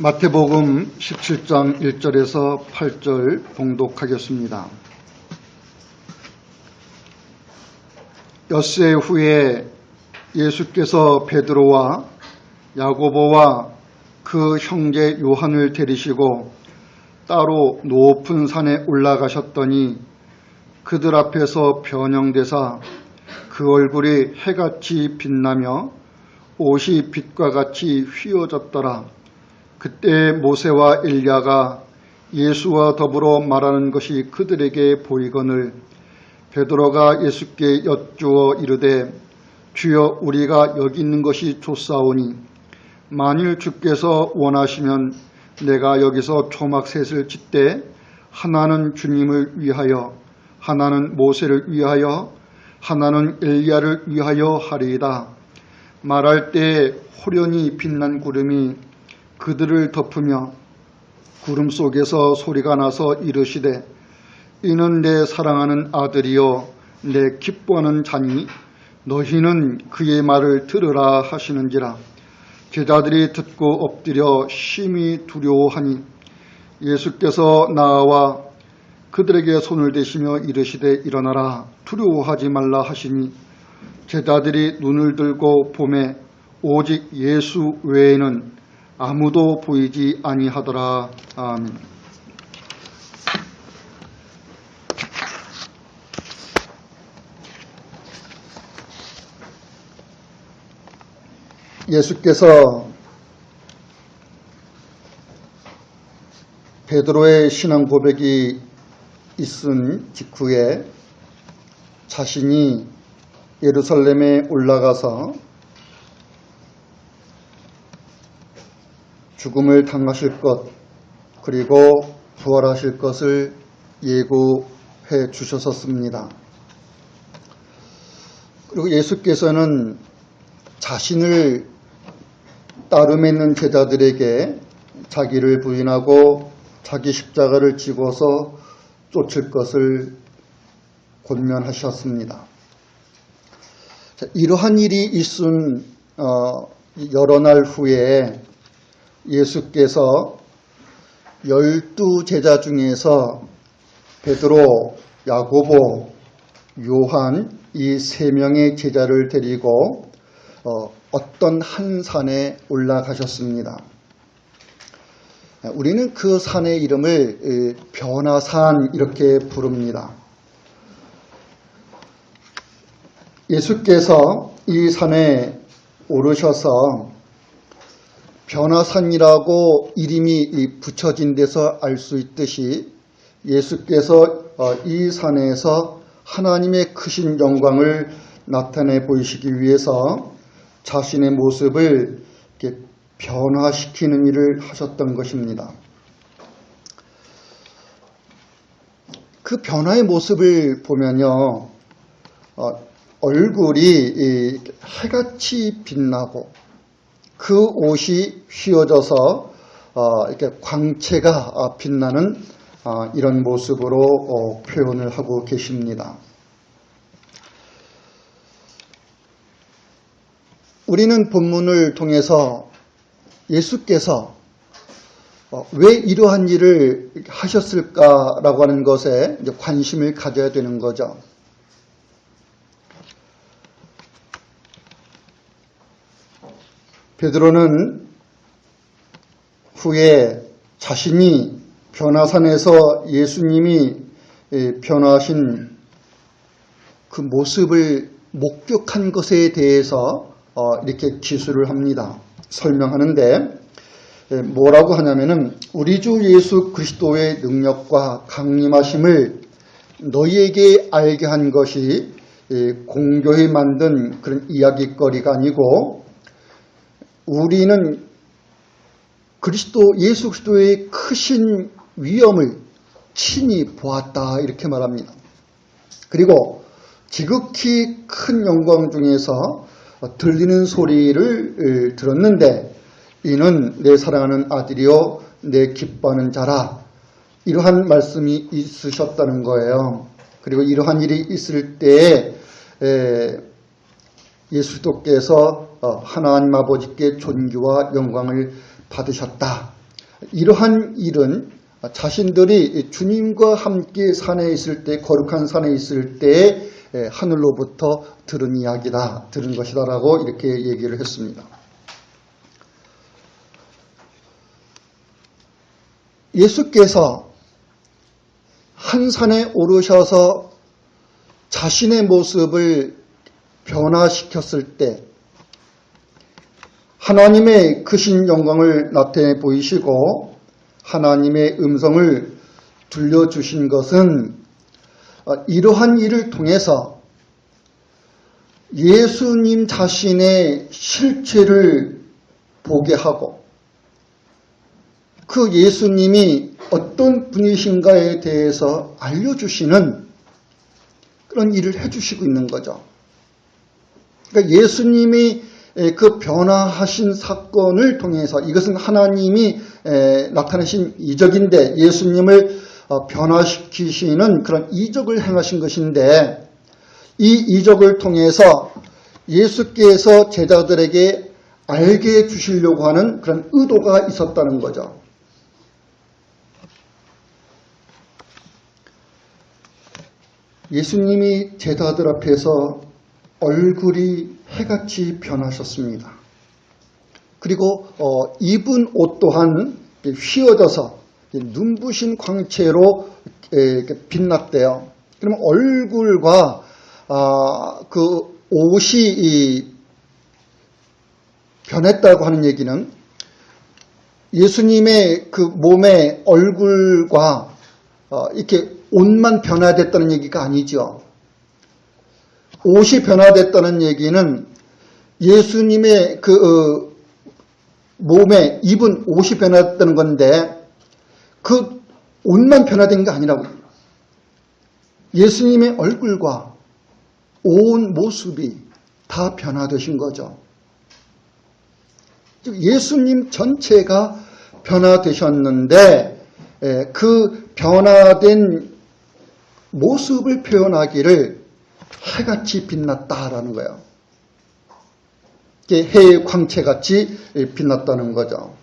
마태복음 17장 1절에서 8절 봉독하겠습니다. 엿새 후에 예수께서 베드로와 야고보와 그 형제 요한을 데리시고 따로 높은 산에 올라가셨더니 그들 앞에서 변형되사 그 얼굴이 해같이 빛나며 옷이 빛과 같이 휘어졌더라. 그때 모세와 엘리야가 예수와 더불어 말하는 것이 그들에게 보이거늘 베드로가 예수께 여쭈어 이르되 주여 우리가 여기 있는 것이 좋사오니 만일 주께서 원하시면 내가 여기서 초막셋을 짓되 하나는 주님을 위하여 하나는 모세를 위하여 하나는 엘리야를 위하여 하리이다. 말할 때 호련히 빛난 구름이 그들을 덮으며 구름 속에서 소리가 나서 이르시되 이는 내 사랑하는 아들이요 내 기뻐하는 자니 너희는 그의 말을 들으라 하시는지라. 제자들이 듣고 엎드려 심히 두려워하니 예수께서 나와 그들에게 손을 대시며 이르시되 일어나라 두려워하지 말라 하시니 제자들이 눈을 들고 보매 오직 예수 외에는 아무도 보이지 아니하더라. 아멘. 예수께서 베드로의 신앙 고백이 있은 직후에 자신이 예루살렘에 올라가서 죽음을 당하실 것 그리고 부활하실 것을 예고해 주셨었습니다. 그리고 예수께서는 자신을 따르매는 제자들에게 자기를 부인하고 자기 십자가를 지고서 쫓을 것을 권면하셨습니다. 이러한 일이 있은 여러 날 후에 예수께서 12제자 중에서 베드로, 야고보, 요한 이 3명의 제자를 데리고 어떤 한 산에 올라가셨습니다. 우리는 그 산의 이름을 변화산 이렇게 부릅니다. 예수께서 이 산에 오르셔서 변화산이라고 이름이 붙여진 데서 알 수 있듯이 예수께서 이 산에서 하나님의 크신 영광을 나타내 보이시기 위해서 자신의 모습을 이렇게 변화시키는 일을 하셨던 것입니다. 그 변화의 모습을 보면요, 얼굴이 해같이 빛나고 그 옷이 휘어져서 이렇게 광채가 빛나는 이런 모습으로 표현을 하고 계십니다. 우리는 본문을 통해서 예수께서 왜 이러한 일을 하셨을까라고 하는 것에 관심을 가져야 되는 거죠. 베드로는 후에 자신이 변화산에서 예수님이 변화하신 그 모습을 목격한 것에 대해서 이렇게 기술을 합니다. 설명하는데 뭐라고 하냐면은 우리 주 예수 그리스도의 능력과 강림하심을 너희에게 알게 한 것이 공교히 만든 그런 이야기거리가 아니고 우리는 예수 그리스도의 크신 위엄을 친히 보았다 이렇게 말합니다. 그리고 지극히 큰 영광 중에서 들리는 소리를 들었는데 이는 내 사랑하는 아들이요 내 기뻐하는 자라 이러한 말씀이 있으셨다는 거예요. 그리고 이러한 일이 있을 때에 예수께서 하나님 아버지께 존귀와 영광을 받으셨다. 이러한 일은 자신들이 주님과 함께 산에 있을 때, 거룩한 산에 있을 때 하늘로부터 들은 이야기다, 들은 것이다 라고 이렇게 얘기를 했습니다. 예수께서 한 산에 오르셔서 자신의 모습을 변화시켰을 때 하나님의 크신 영광을 나타내 보이시고 하나님의 음성을 들려주신 것은 이러한 일을 통해서 예수님 자신의 실체를 보게 하고 그 예수님이 어떤 분이신가에 대해서 알려주시는 그런 일을 해주시고 있는 거죠. 그러니까 예수님이 그 변화하신 사건을 통해서 이것은 하나님이 나타내신 이적인데 예수님을 변화시키시는 그런 이적을 행하신 것인데 이 이적을 통해서 예수께서 제자들에게 알게 해 주시려고 하는 그런 의도가 있었다는 거죠. 예수님이 제자들 앞에서 얼굴이 해같이 변하셨습니다. 그리고 입은 옷 또한 휘어져서 눈부신 광채로 빛났대요. 그러면 얼굴과 그 옷이 변했다고 하는 얘기는 예수님의 그 몸의 얼굴과 이렇게 옷만 변화됐다는 얘기가 아니죠. 옷이 변화됐다는 얘기는 예수님의 그 몸에 입은 옷이 변화됐다는 건데 그 옷만 변화된 게 아니라고. 예수님의 얼굴과 온 모습이 다 변화되신 거죠. 즉 예수님 전체가 변화되셨는데 그 변화된 모습을 표현하기를 해같이 빛났다라는 거예요. 해의 광채같이 빛났다는 거죠.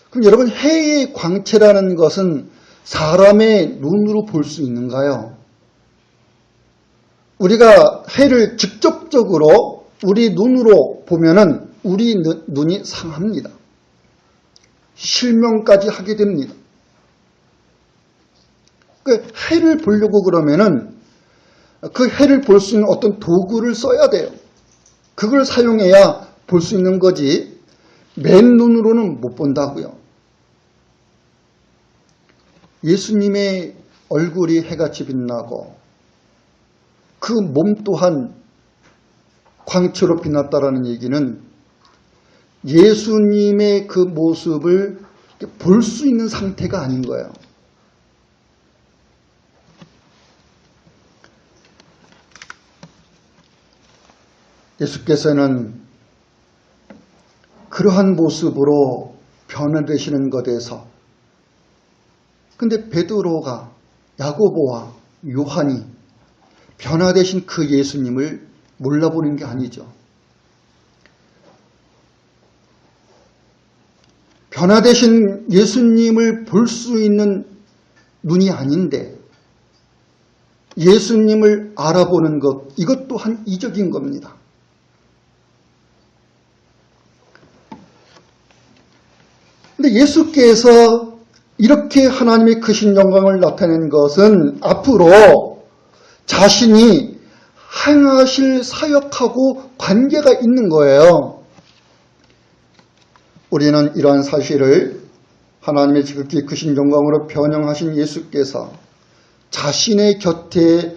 그럼 여러분, 해의 광채라는 것은 사람의 눈으로 볼 수 있는가요? 우리가 해를 직접적으로 우리 눈으로 보면은 우리 눈이 상합니다. 실명까지 하게 됩니다. 그 해를 보려고 그러면은 그 해를 볼 수 있는 어떤 도구를 써야 돼요. 그걸 사용해야 볼 수 있는 거지 맨눈으로는 못 본다고요. 예수님의 얼굴이 해같이 빛나고 그 몸 또한 광채로 빛났다라는 얘기는 예수님의 그 모습을 볼 수 있는 상태가 아닌 거예요. 예수께서는 그러한 모습으로 변화되시는 것에서 근데 베드로가 야고보와 요한이 변화되신 그 예수님을 몰라보는 게 아니죠. 변화되신 예수님을 볼 수 있는 눈이 아닌데 예수님을 알아보는 것, 이것 또한 이적인 겁니다. 근데 예수께서 이렇게 하나님의 크신 영광을 나타낸 것은 앞으로 자신이 행하실 사역하고 관계가 있는 거예요. 우리는 이러한 사실을 하나님의 지극히 크신 영광으로 변형하신 예수께서 자신의 곁에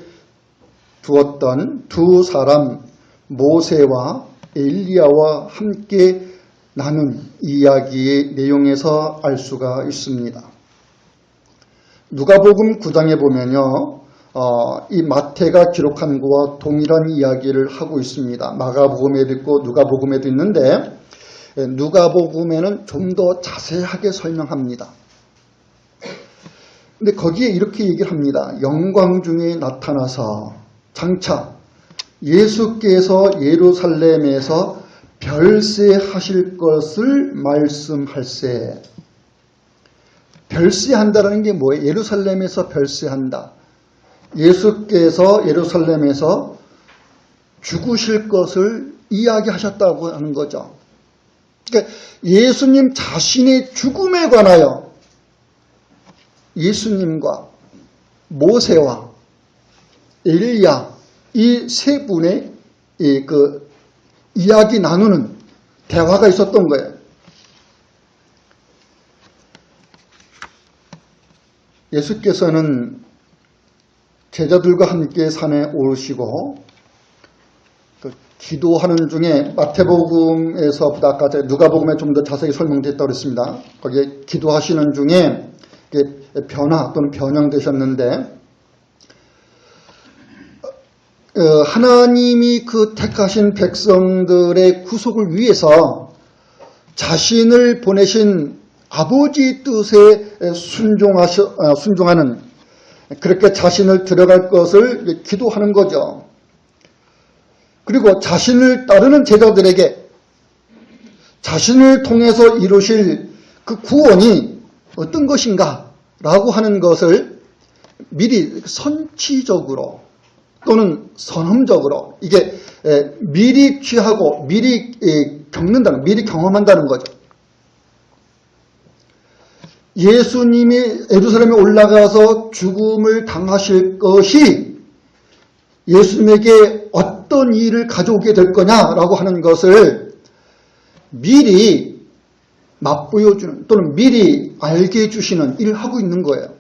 두었던 두 사람 모세와 엘리야와 함께 나눈 이야기의 내용에서 알 수가 있습니다. 누가복음 9장에 보면요, 이 마태가 기록한 것과 동일한 이야기를 하고 있습니다. 마가복음에도 있고 누가복음에도 있는데 누가복음에는 좀 더 자세하게 설명합니다. 근데 거기에 이렇게 얘기를 합니다. 영광 중에 나타나서 장차 예수께서 예루살렘에서 별세하실 것을 말씀할세. 별세한다는 게 뭐예요? 예루살렘에서 별세한다. 예수께서 예루살렘에서 죽으실 것을 이야기하셨다고 하는 거죠. 그러니까 예수님 자신의 죽음에 관하여 예수님과 모세와 엘리야 이 세 분의 그 이야기 나누는 대화가 있었던 거예요. 예수께서는 제자들과 함께 산에 오르시고 기도하는 중에 마태복음에서보다 아까 누가복음에 좀 더 자세히 설명됐다고 그랬습니다. 거기에 기도하시는 중에 변화 또는 변형되셨는데 하나님이 그 택하신 백성들의 구속을 위해서 자신을 보내신 아버지 뜻에 순종하는 그렇게 자신을 들어갈 것을 기도하는 거죠. 그리고 자신을 따르는 제자들에게 자신을 통해서 이루실 그 구원이 어떤 것인가 라고 하는 것을 미리 선취적으로 또는 선험적으로 이게 미리 취하고 미리 겪는다는, 미리 경험한다는 거죠. 예수님이 예루살렘에 올라가서 죽음을 당하실 것이 예수님에게 어떤 일을 가져오게 될 거냐라고 하는 것을 미리 맛보여주는 또는 미리 알게 해주시는 일을 하고 있는 거예요.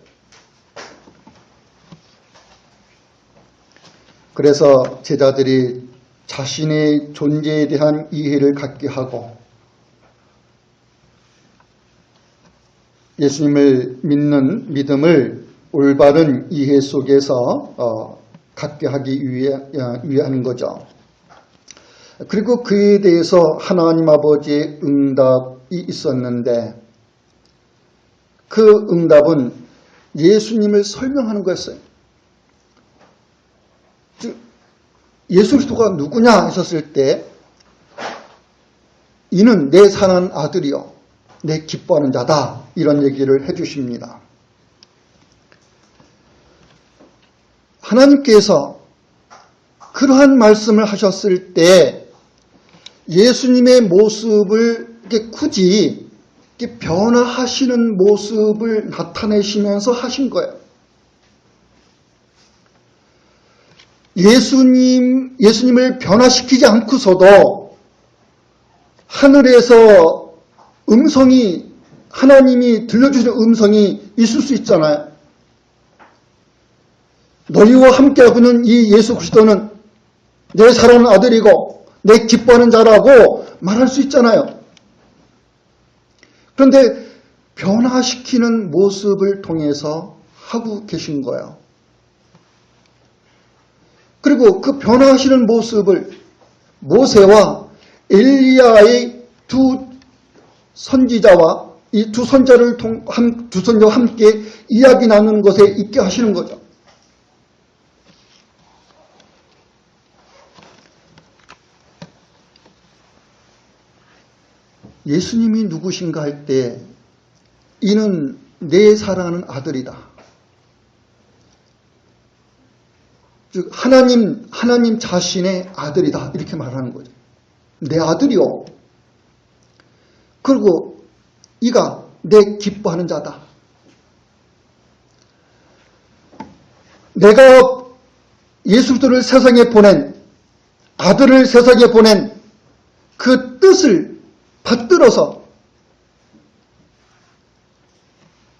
그래서 제자들이 자신의 존재에 대한 이해를 갖게 하고 예수님을 믿는 믿음을 올바른 이해 속에서 갖게 하기 위한 거죠. 그리고 그에 대해서 하나님 아버지의 응답이 있었는데 그 응답은 예수님을 설명하는 거였어요. 즉 예수 그리스도가 누구냐 하셨을 때 이는 내 사랑하는 아들이요 내 기뻐하는 자다 이런 얘기를 해주십니다. 하나님께서 그러한 말씀을 하셨을 때 예수님의 모습을 굳이 변화하시는 모습을 나타내시면서 하신 거예요. 예수님을 변화시키지 않고서도 하늘에서 음성이 하나님이 들려주시는 음성이 있을 수 있잖아요. 너희와 함께하고는 이 예수 그리스도는 내 사랑하는 아들이고 내 기뻐하는 자라고 말할 수 있잖아요. 그런데 변화시키는 모습을 통해서 하고 계신 거예요. 그리고 그 변화하시는 모습을 모세와 엘리야의 두 선지자와 이 두 선자와 함께 이야기 나누는 것에 있게 하시는 거죠. 예수님이 누구신가 할 때 이는 내 사랑하는 아들이다. 즉 하나님 자신의 아들이다 이렇게 말하는 거죠. 내 아들이요. 그리고 이가 내 기뻐하는 자다. 내가 예수 그리스도를 세상에 보낸 아들을 세상에 보낸 그 뜻을 받들어서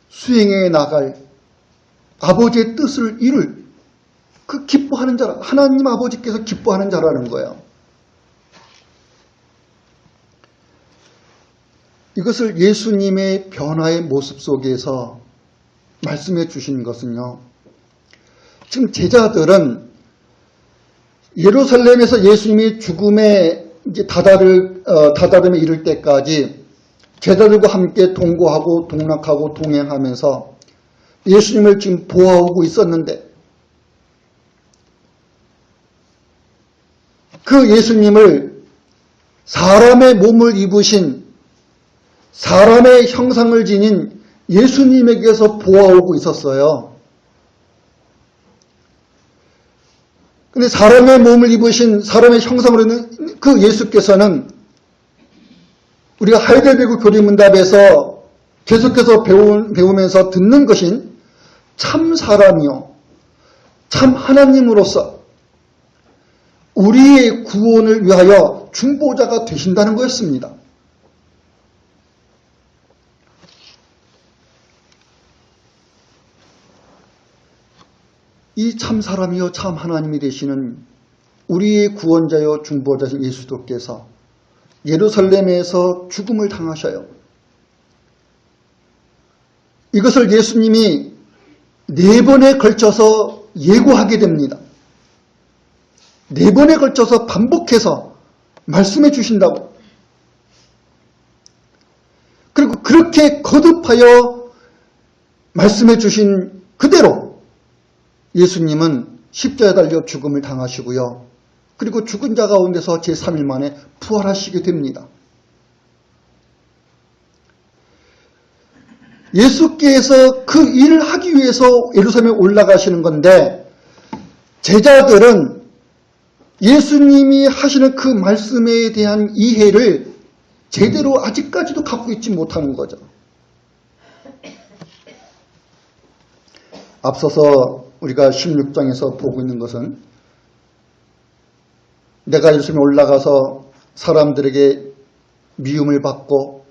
수행해 나갈 아버지의 뜻을 이룰 그 기뻐하는 자라, 하나님 아버지께서 기뻐하는 자라는 거예요. 이것을 예수님의 변화의 모습 속에서 말씀해 주신 것은요. 지금 제자들은 예루살렘에서 예수님이 죽음에 이제 다다름에 이를 때까지 제자들과 함께 동거하고 동락하고 동행하면서 예수님을 지금 보아오고 있었는데 그 예수님을 사람의 몸을 입으신 사람의 형상을 지닌 예수님에게서 보아오고 있었어요. 근데 사람의 몸을 입으신 사람의 형상으로 있는 그 예수께서는 우리가 하이델베르크 교리문답에서 계속해서 배우면서 듣는 것인 참 사람이요, 참 하나님으로서 우리의 구원을 위하여 중보자가 되신다는 거였습니다. 이 참 사람이요 참 하나님이 되시는 우리의 구원자요 중보자신 예수도께서 예루살렘에서 죽음을 당하셔요. 이것을 예수님이 4번에 걸쳐서 예고하게 됩니다. 4번에 걸쳐서 반복해서 말씀해 주신다고. 그리고 그렇게 거듭하여 말씀해 주신 그대로 예수님은 십자가에 달려 죽음을 당하시고요. 그리고 죽은 자 가운데서 제3일 만에 부활하시게 됩니다. 예수께서 그 일을 하기 위해서 예루살렘에 올라가시는 건데 제자들은 예수님이 하시는 그 말씀에 대한 이해를 제대로 아직까지도 갖고 있지 못하는 거죠. 앞서서 우리가 16장에서 보고 있는 것은 내가 예수님에 올라가서 사람들에게 미움을 받고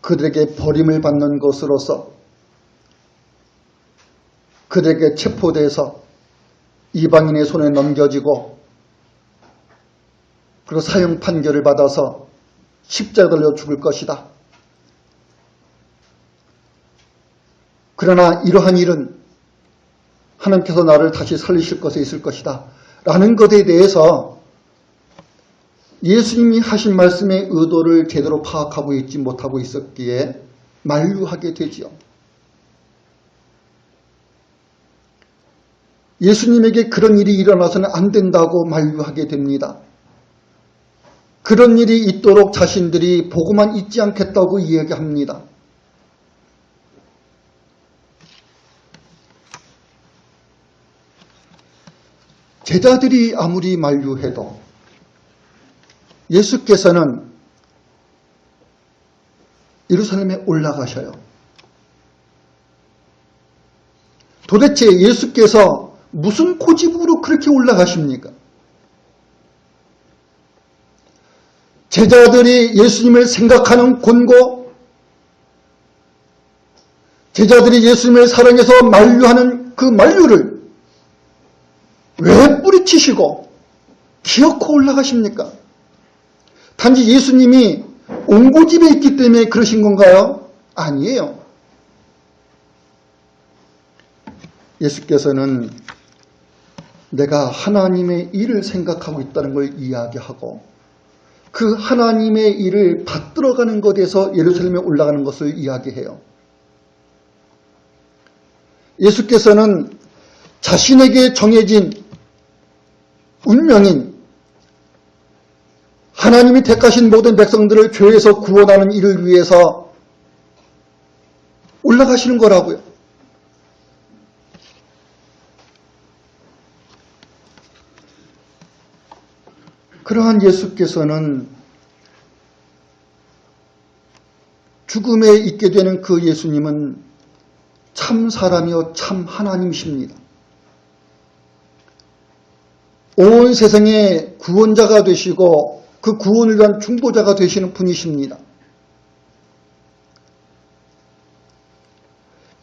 그들에게 버림을 받는 것으로서 그들에게 체포돼서 이방인의 손에 넘겨지고 그리고 사형 판결을 받아서 십자가에 달려 죽을 것이다. 그러나 이러한 일은 하나님께서 나를 다시 살리실 것에 있을 것이다 라는 것에 대해서 예수님이 하신 말씀의 의도를 제대로 파악하고 있지 못하고 있었기에 만류하게 되지요. 예수님에게 그런 일이 일어나서는 안 된다고 만류하게 됩니다. 그런 일이 있도록 자신들이 보고만 있지 않겠다고 이야기합니다. 제자들이 아무리 만류해도 예수께서는 예루살렘에 올라가셔요. 도대체 예수께서 무슨 고집으로 그렇게 올라가십니까? 제자들이 예수님을 생각하는 권고, 제자들이 예수님을 사랑해서 만류하는 그 만류를 왜 뿌리치시고 기어코 올라가십니까? 단지 예수님이 옹고집에 있기 때문에 그러신 건가요? 아니에요. 예수께서는 내가 하나님의 일을 생각하고 있다는 걸 이야기하고 그 하나님의 일을 받들어가는 것에서 예루살렘에 올라가는 것을 이야기해요. 예수께서는 자신에게 정해진 운명인 하나님이 택하신 모든 백성들을 죄에서 구원하는 일을 위해서 올라가시는 거라고요. 그러한 예수께서는 죽음에 있게 되는 그 예수님은 참 사람이요 참 하나님이십니다. 온 세상의 구원자가 되시고 그 구원을 위한 중보자가 되시는 분이십니다.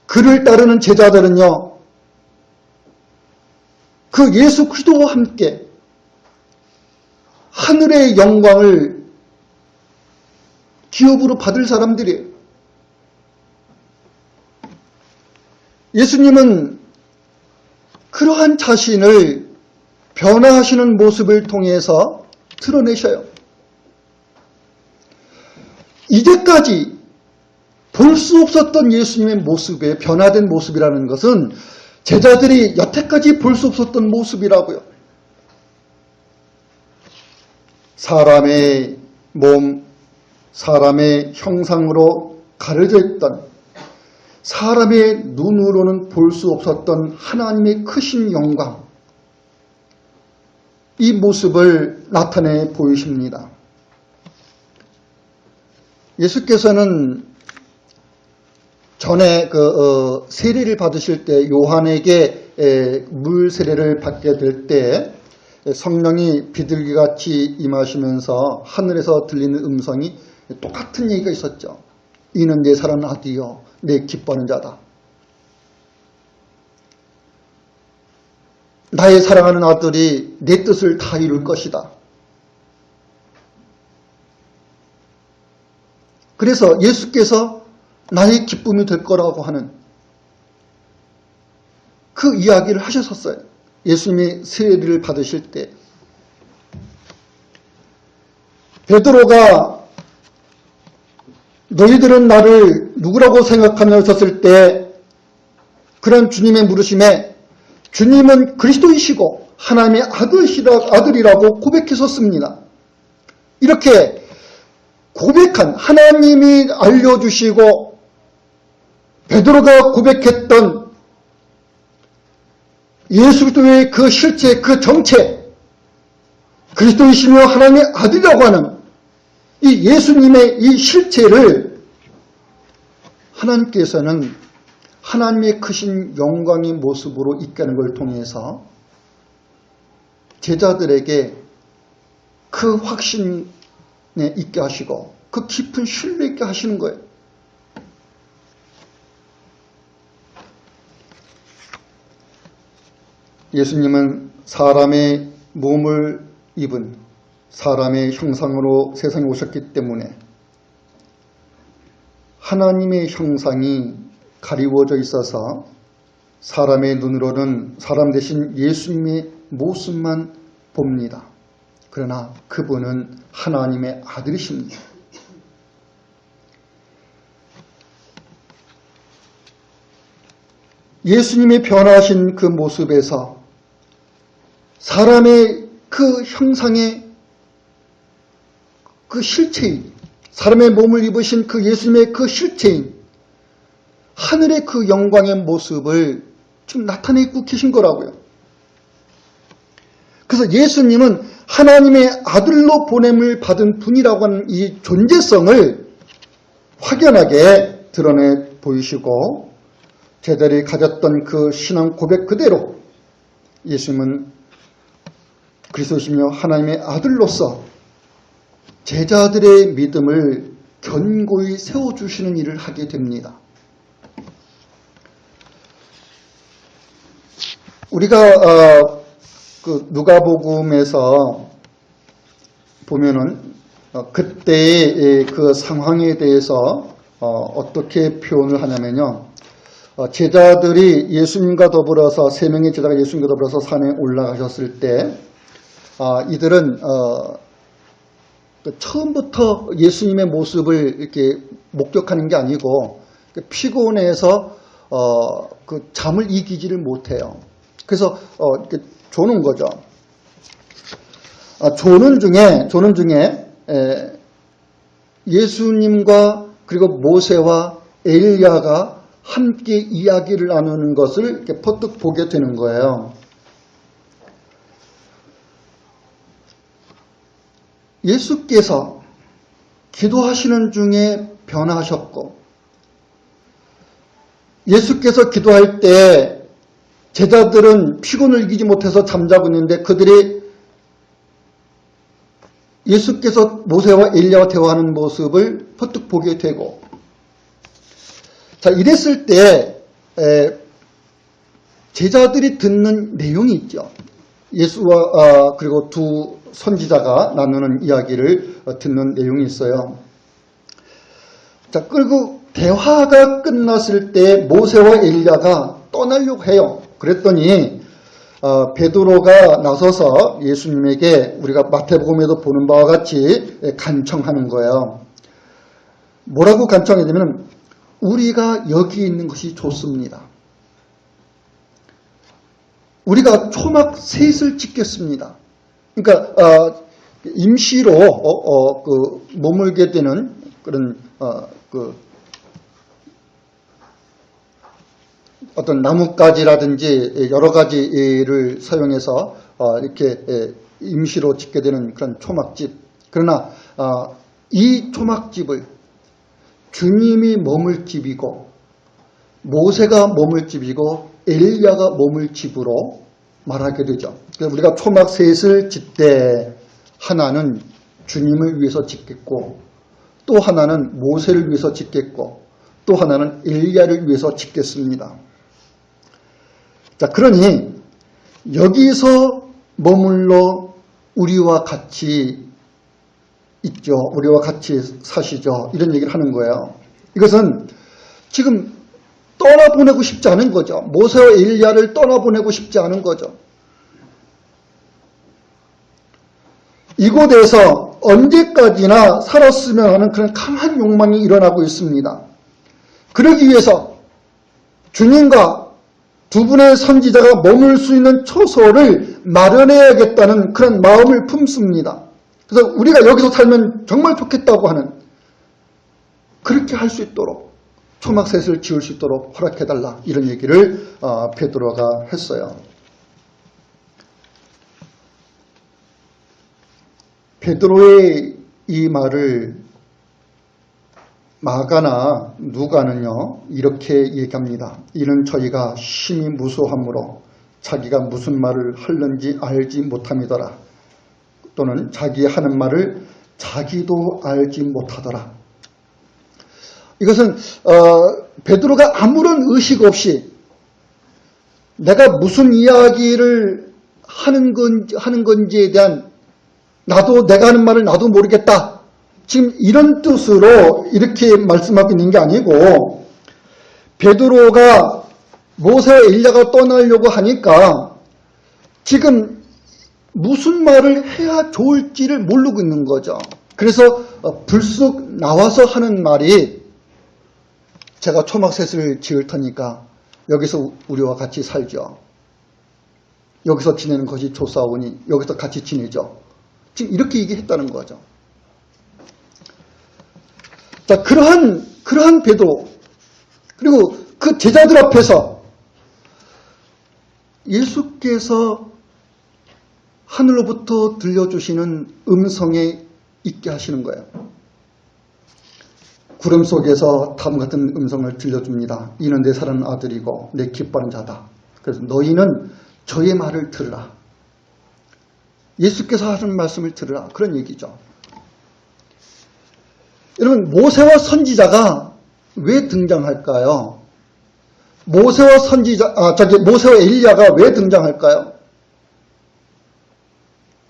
그를 따르는 제자들은요, 그 예수 그리스도와 함께 하늘의 영광을 기업으로 받을 사람들이에요. 예수님은 그러한 자신을 변화하시는 모습을 통해서 드러내셔요. 이제까지 볼 수 없었던 예수님의 모습에 변화된 모습이라는 것은 제자들이 여태까지 볼 수 없었던 모습이라고요. 사람의 몸, 사람의 형상으로 가려져 있던, 사람의 눈으로는 볼 수 없었던 하나님의 크신 영광, 이 모습을 나타내 보이십니다. 예수께서는 전에 세례를 받으실 때, 요한에게 물 세례를 받게 될 때 성령이 비둘기같이 임하시면서 하늘에서 들리는 음성이 똑같은 얘기가 있었죠. 이는 내 사랑하는 아들이요 내 기뻐하는 자다. 나의 사랑하는 아들이 내 뜻을 다 이룰 것이다. 그래서 예수께서 나의 기쁨이 될 거라고 하는 그 이야기를 하셨었어요. 예수님이 세례를 받으실 때. 베드로가 너희들은 나를 누구라고 생각하냐 하셨을 때 그런 주님의 물으심에 주님은 그리스도이시고 하나님의 아들이라고 고백했었습니다. 이렇게 고백한, 하나님이 알려주시고 베드로가 고백했던 예수 그리스도의 그 실체, 그 정체, 그리스도이시며 하나님의 아들이라고 하는 이 예수님의 이 실체를 하나님께서는 하나님의 크신 영광의 모습으로 있게 하는 걸 통해서 제자들에게 그 확신에 있게 하시고 그 깊은 신뢰 있게 하시는 거예요. 예수님은 사람의 몸을 입은 사람의 형상으로 세상에 오셨기 때문에 하나님의 형상이 가리워져 있어서 사람의 눈으로는 사람 대신 예수님의 모습만 봅니다. 그러나 그분은 하나님의 아들이십니다. 예수님의 변화하신 그 모습에서 사람의 그 형상의 그 실체인, 사람의 몸을 입으신 그 예수님의 그 실체인 하늘의 그 영광의 모습을 지금 나타내고 계신 거라고요. 그래서 예수님은 하나님의 아들로 보냄을 받은 분이라고 하는 이 존재성을 확연하게 드러내 보이시고 제자들이 가졌던 그 신앙 고백 그대로 예수님은 그리스도시며 하나님의 아들로서 제자들의 믿음을 견고히 세워주시는 일을 하게 됩니다. 우리가 그 누가복음에서 보면은 그때의 그 상황에 대해서 어떻게 표현을 하냐면요. 제자들이 예수님과 더불어서 세 명의 제자가 예수님과 더불어서 산에 올라가셨을 때 이들은 처음부터 예수님의 모습을 이렇게 목격하는 게 아니고 피곤해서 그 잠을 이기지를 못해요. 그래서 이렇게 조는 거죠. 조는 중에 예수님과 그리고 모세와 엘리야가 함께 이야기를 나누는 것을 이렇게 퍼뜩 보게 되는 거예요. 예수께서 기도하시는 중에 변화하셨고 예수께서 기도할 때 제자들은 피곤을 이기지 못해서 잠자고 있는데 그들이 예수께서 모세와 엘리야와 대화하는 모습을 퍼뜩 보게 되고 자 이랬을 때 제자들이 듣는 내용이 있죠. 예수와 그리고 두 선지자가 나누는 이야기를 듣는 내용이 있어요. 자 그리고 대화가 끝났을 때 모세와 엘리야가 떠나려고 해요. 그랬더니 베드로가 나서서 예수님에게 우리가 마태복음에도 보는 바와 같이 간청하는 거예요. 뭐라고 간청했냐면 우리가 여기 있는 것이 좋습니다. 우리가 초막 셋을 짓겠습니다. 그러니까 임시로 머물게 되는 그런 어떤 나뭇가지라든지 여러 가지를 사용해서 이렇게 임시로 짓게 되는 그런 초막집. 그러나 이 초막집을 주님이 머물 집이고 모세가 머물 집이고 엘리야가 머물 집으로 말하게 되죠. 그래서 우리가 초막 셋을 짓되 하나는 주님을 위해서 짓겠고 또 하나는 모세를 위해서 짓겠고 또 하나는 엘리야를 위해서 짓겠습니다. 자, 그러니 여기서 머물러 우리와 같이 있죠. 우리와 같이 사시죠. 이런 얘기를 하는 거예요. 이것은 지금 떠나보내고 싶지 않은 거죠. 모세와 엘리야를 떠나보내고 싶지 않은 거죠. 이곳에서 언제까지나 살았으면 하는 그런 강한 욕망이 일어나고 있습니다. 그러기 위해서 주님과 두 분의 선지자가 머물 수 있는 처소를 마련해야겠다는 그런 마음을 품습니다. 그래서 우리가 여기서 살면 정말 좋겠다고 하는, 그렇게 할 수 있도록 초막셋을 지을 수 있도록 허락해달라, 이런 얘기를 베드로가 했어요. 베드로의 이 말을 마가나 누가는요 이렇게 얘기합니다. 이는 저희가 심히 무소함으로 자기가 무슨 말을 하는지 알지 못함이더라. 또는 자기 하는 말을 자기도 알지 못하더라. 이것은 베드로가 아무런 의식 없이 내가 무슨 이야기를 하는 건지에 대한, 나도 내가 하는 말을 나도 모르겠다, 지금 이런 뜻으로 이렇게 말씀하고 있는 게 아니고, 베드로가 모세와 엘리야가 떠나려고 하니까 지금 무슨 말을 해야 좋을지를 모르고 있는 거죠. 그래서 불쑥 나와서 하는 말이, 제가 초막셋을 지을 테니까 여기서 우리와 같이 살죠. 여기서 지내는 것이 좋사오니 여기서 같이 지내죠. 지금 이렇게 얘기했다는 거죠. 자, 그러한 베드로, 그리고 그 제자들 앞에서 예수께서 하늘로부터 들려주시는 음성에 있게 하시는 거예요. 구름 속에서 다음 같은 음성을 들려줍니다. 이는 내 사랑하는 아들이고 내 기뻐하는 자다. 그래서 너희는 저의 말을 들으라. 예수께서 하시는 말씀을 들으라. 그런 얘기죠. 여러분, 모세와 선지자가 왜 등장할까요? 모세와 엘리야가 왜 등장할까요?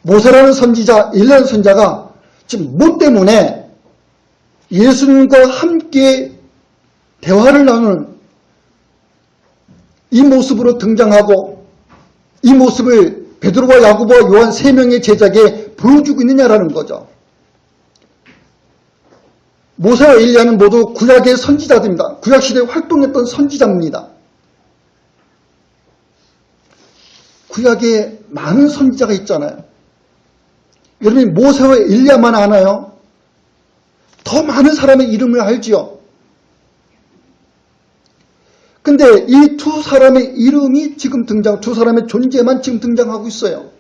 모세라는 선지자, 엘리야라는 선지자가 지금 뭐 때문에 예수님과 함께 대화를 나누는 이 모습으로 등장하고, 이 모습을 베드로와 야고보와 요한 3명의 제자에게 보여주고 있느냐라는 거죠. 모세와 엘리야는 모두 구약의 선지자들입니다. 구약시대에 활동했던 선지자입니다. 구약에 많은 선지자가 있잖아요. 여러분이 모세와 엘리야만 아나요? 더 많은 사람의 이름을 알지요. 근데 이 두 사람의 이름이 지금 두 사람의 존재만 지금 등장하고 있어요.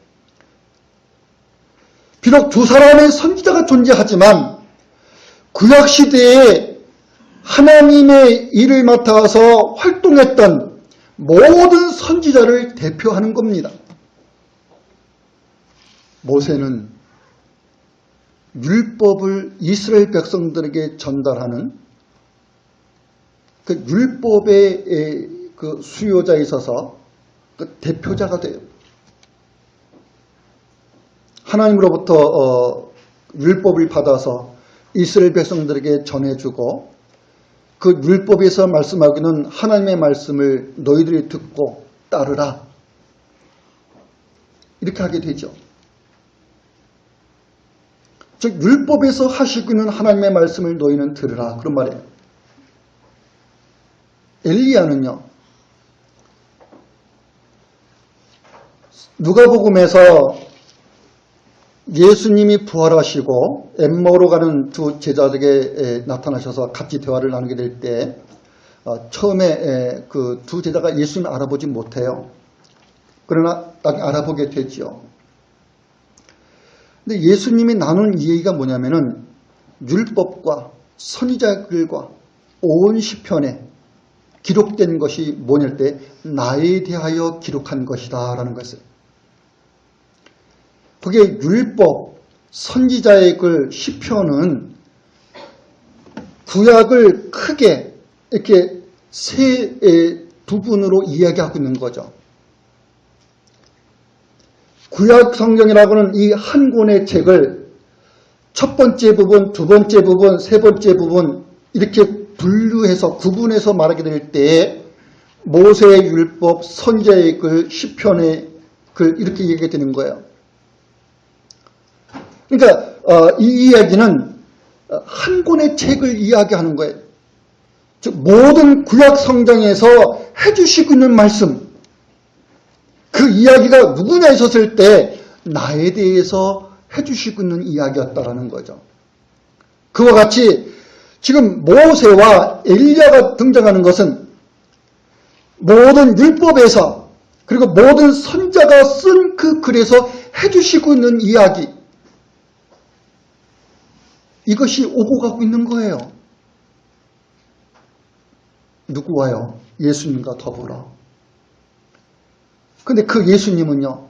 비록 두 사람의 선지자가 존재하지만 구약시대에 하나님의 일을 맡아서 활동했던 모든 선지자를 대표하는 겁니다. 모세는 율법을 이스라엘 백성들에게 전달하는 그 율법의 그 수요자에 있어서 그 대표자가 돼요. 하나님으로부터 율법을 받아서 이스라엘 백성들에게 전해주고, 그 율법에서 말씀하기는 하나님의 말씀을 너희들이 듣고 따르라, 이렇게 하게 되죠. 즉 율법에서 하시고 있는 하나님의 말씀을 너희는 들으라, 그런 말이에요. 엘리야는요, 누가복음에서 예수님이 부활하시고 엠마오로 가는 두 제자에게 나타나셔서 같이 대화를 나누게 될 때 처음에 그 두 제자가 예수님을 알아보지 못해요. 그러나 나중에 알아보게 되지요. 근데 예수님이 나눈 이 얘기가 뭐냐면은 율법과 선지자들과 온 시편에 기록된 것이 뭐냐할 때 나에 대하여 기록한 것이다 라는 것을. 그게 율법, 선지자의 글 시편은 구약을 크게 이렇게 세 부분으로 이야기하고 있는 거죠. 구약 성경이라고는 이 한 권의 책을 첫 번째 부분, 두 번째 부분, 세 번째 부분 이렇게 분류해서 구분해서 말하게 될 때에 모세의 율법, 선지자의 글, 시편의 글 이렇게 얘기가 되는 거예요. 그러니까 이 이야기는 한 권의 책을 이야기하는 거예요. 즉 모든 구약 성경에서 해주시고 있는 말씀, 그 이야기가 누구냐 있었을 때 나에 대해서 해주시고 있는 이야기였다라는 거죠. 그와 같이 지금 모세와 엘리야가 등장하는 것은 모든 율법에서 그리고 모든 선자가 쓴 그 글에서 해주시고 있는 이야기, 이것이 오고 가고 있는 거예요. 누구와요? 예수님과 더불어. 근데 그 예수님은요,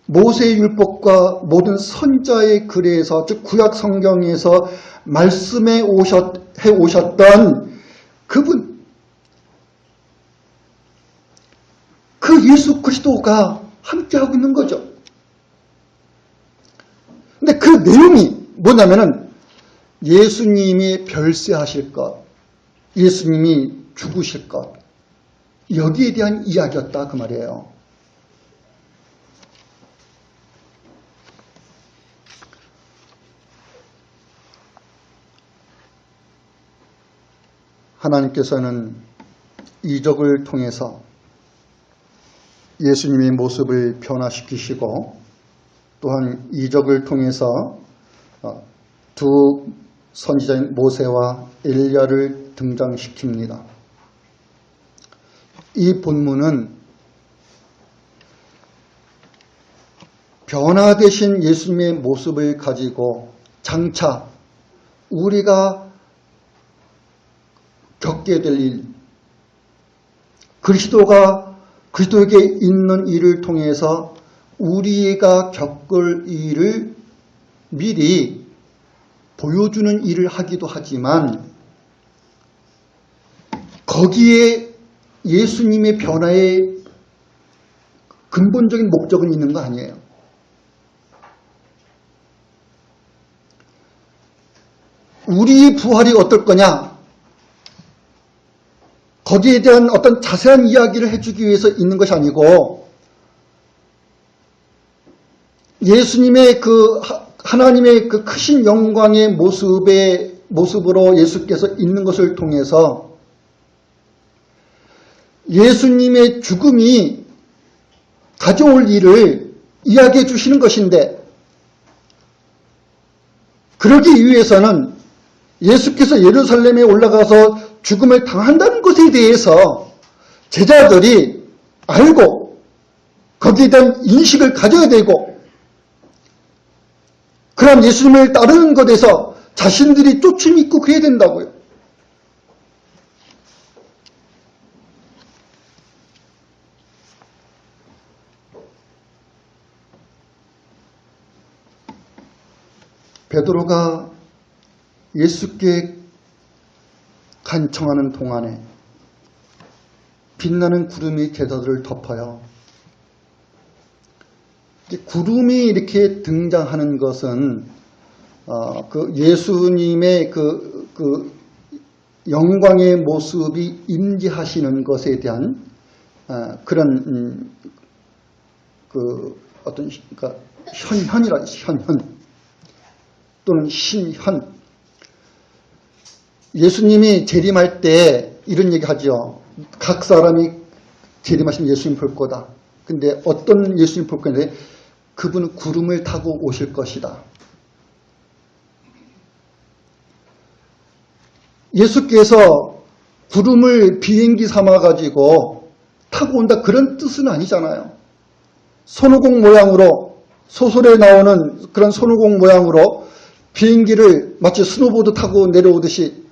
모세의 율법과 모든 선자의 글에서, 즉 구약 성경에서 말씀해 오셨던 그분, 그 예수 그리스도가 함께하고 있는 거죠. 근데 그 내용이 뭐냐면은 예수님이 별세하실 것, 예수님이 죽으실 것, 여기에 대한 이야기였다 그 말이에요. 하나님께서는 이적을 통해서 예수님의 모습을 변화시키시고 또한 이적을 통해서 두 선지자인 모세와 엘리야를 등장시킵니다. 이 본문은 변화되신 예수님의 모습을 가지고 장차 우리가 겪게 될 일, 그리스도에게 있는 일을 통해서 우리가 겪을 일을 미리 보여주는 일을 하기도 하지만 거기에 예수님의 변화의 근본적인 목적은 있는 거 아니에요. 우리의 부활이 어떨 거냐? 거기에 대한 어떤 자세한 이야기를 해주기 위해서 있는 것이 아니고 예수님의 그 하나님의 그 크신 영광의 모습으로 예수께서 있는 것을 통해서 예수님의 죽음이 가져올 일을 이야기해 주시는 것인데, 그러기 위해서는 예수께서 예루살렘에 올라가서 죽음을 당한다는 것에 대해서 제자들이 알고 거기에 대한 인식을 가져야 되고, 그럼 예수님을 따르는 것에서 자신들이 쫓음 있고 그래야 된다고요. 베드로가 예수께 간청하는 동안에 빛나는 구름이 제자들을 덮어요. 구름이 이렇게 등장하는 것은 그 예수님의 그 영광의 모습이 임재하시는 것에 대한 그런 그 어떤 그러니까 현현이라 현현 또는 신현. 예수님이 재림할 때 이런 얘기 하죠. 각 사람이 재림하시면 예수님 볼 거다. 근데 어떤 예수님 볼 건데 그분은 구름을 타고 오실 것이다. 예수께서 구름을 비행기 삼아가지고 타고 온다 그런 뜻은 아니잖아요. 손오공 모양으로 소설에 나오는 그런 손오공 모양으로 비행기를 마치 스노보드 타고 내려오듯이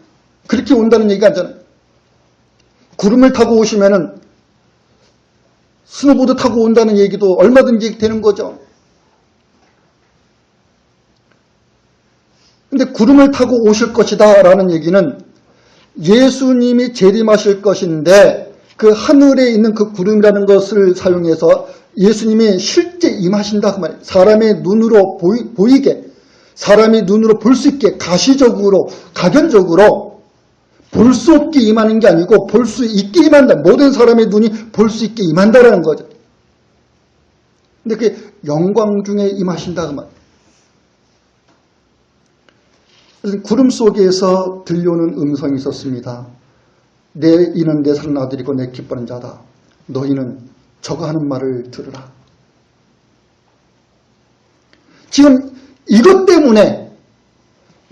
그렇게 온다는 얘기가 아니잖아요. 구름을 타고 오시면은 스노보드 타고 온다는 얘기도 얼마든지 되는 거죠. 근데 구름을 타고 오실 것이다 라는 얘기는 예수님이 재림하실 것인데 그 하늘에 있는 그 구름이라는 것을 사용해서 예수님이 실제 임하신다 그 말이에요. 사람의 눈으로 보이게, 사람이 눈으로 볼 수 있게 가시적으로, 각연적으로 볼 수 없게 임하는 게 아니고 볼 수 있게 임한다. 모든 사람의 눈이 볼 수 있게 임한다라는 거죠. 근데 그게 영광 중에 임하신다 그 말이에요. 구름 속에서 들려오는 음성이 있었습니다. 이는 내 사랑하는 아들이고 내 기뻐하는 자다. 너희는 저가 하는 말을 들으라. 지금 이것 때문에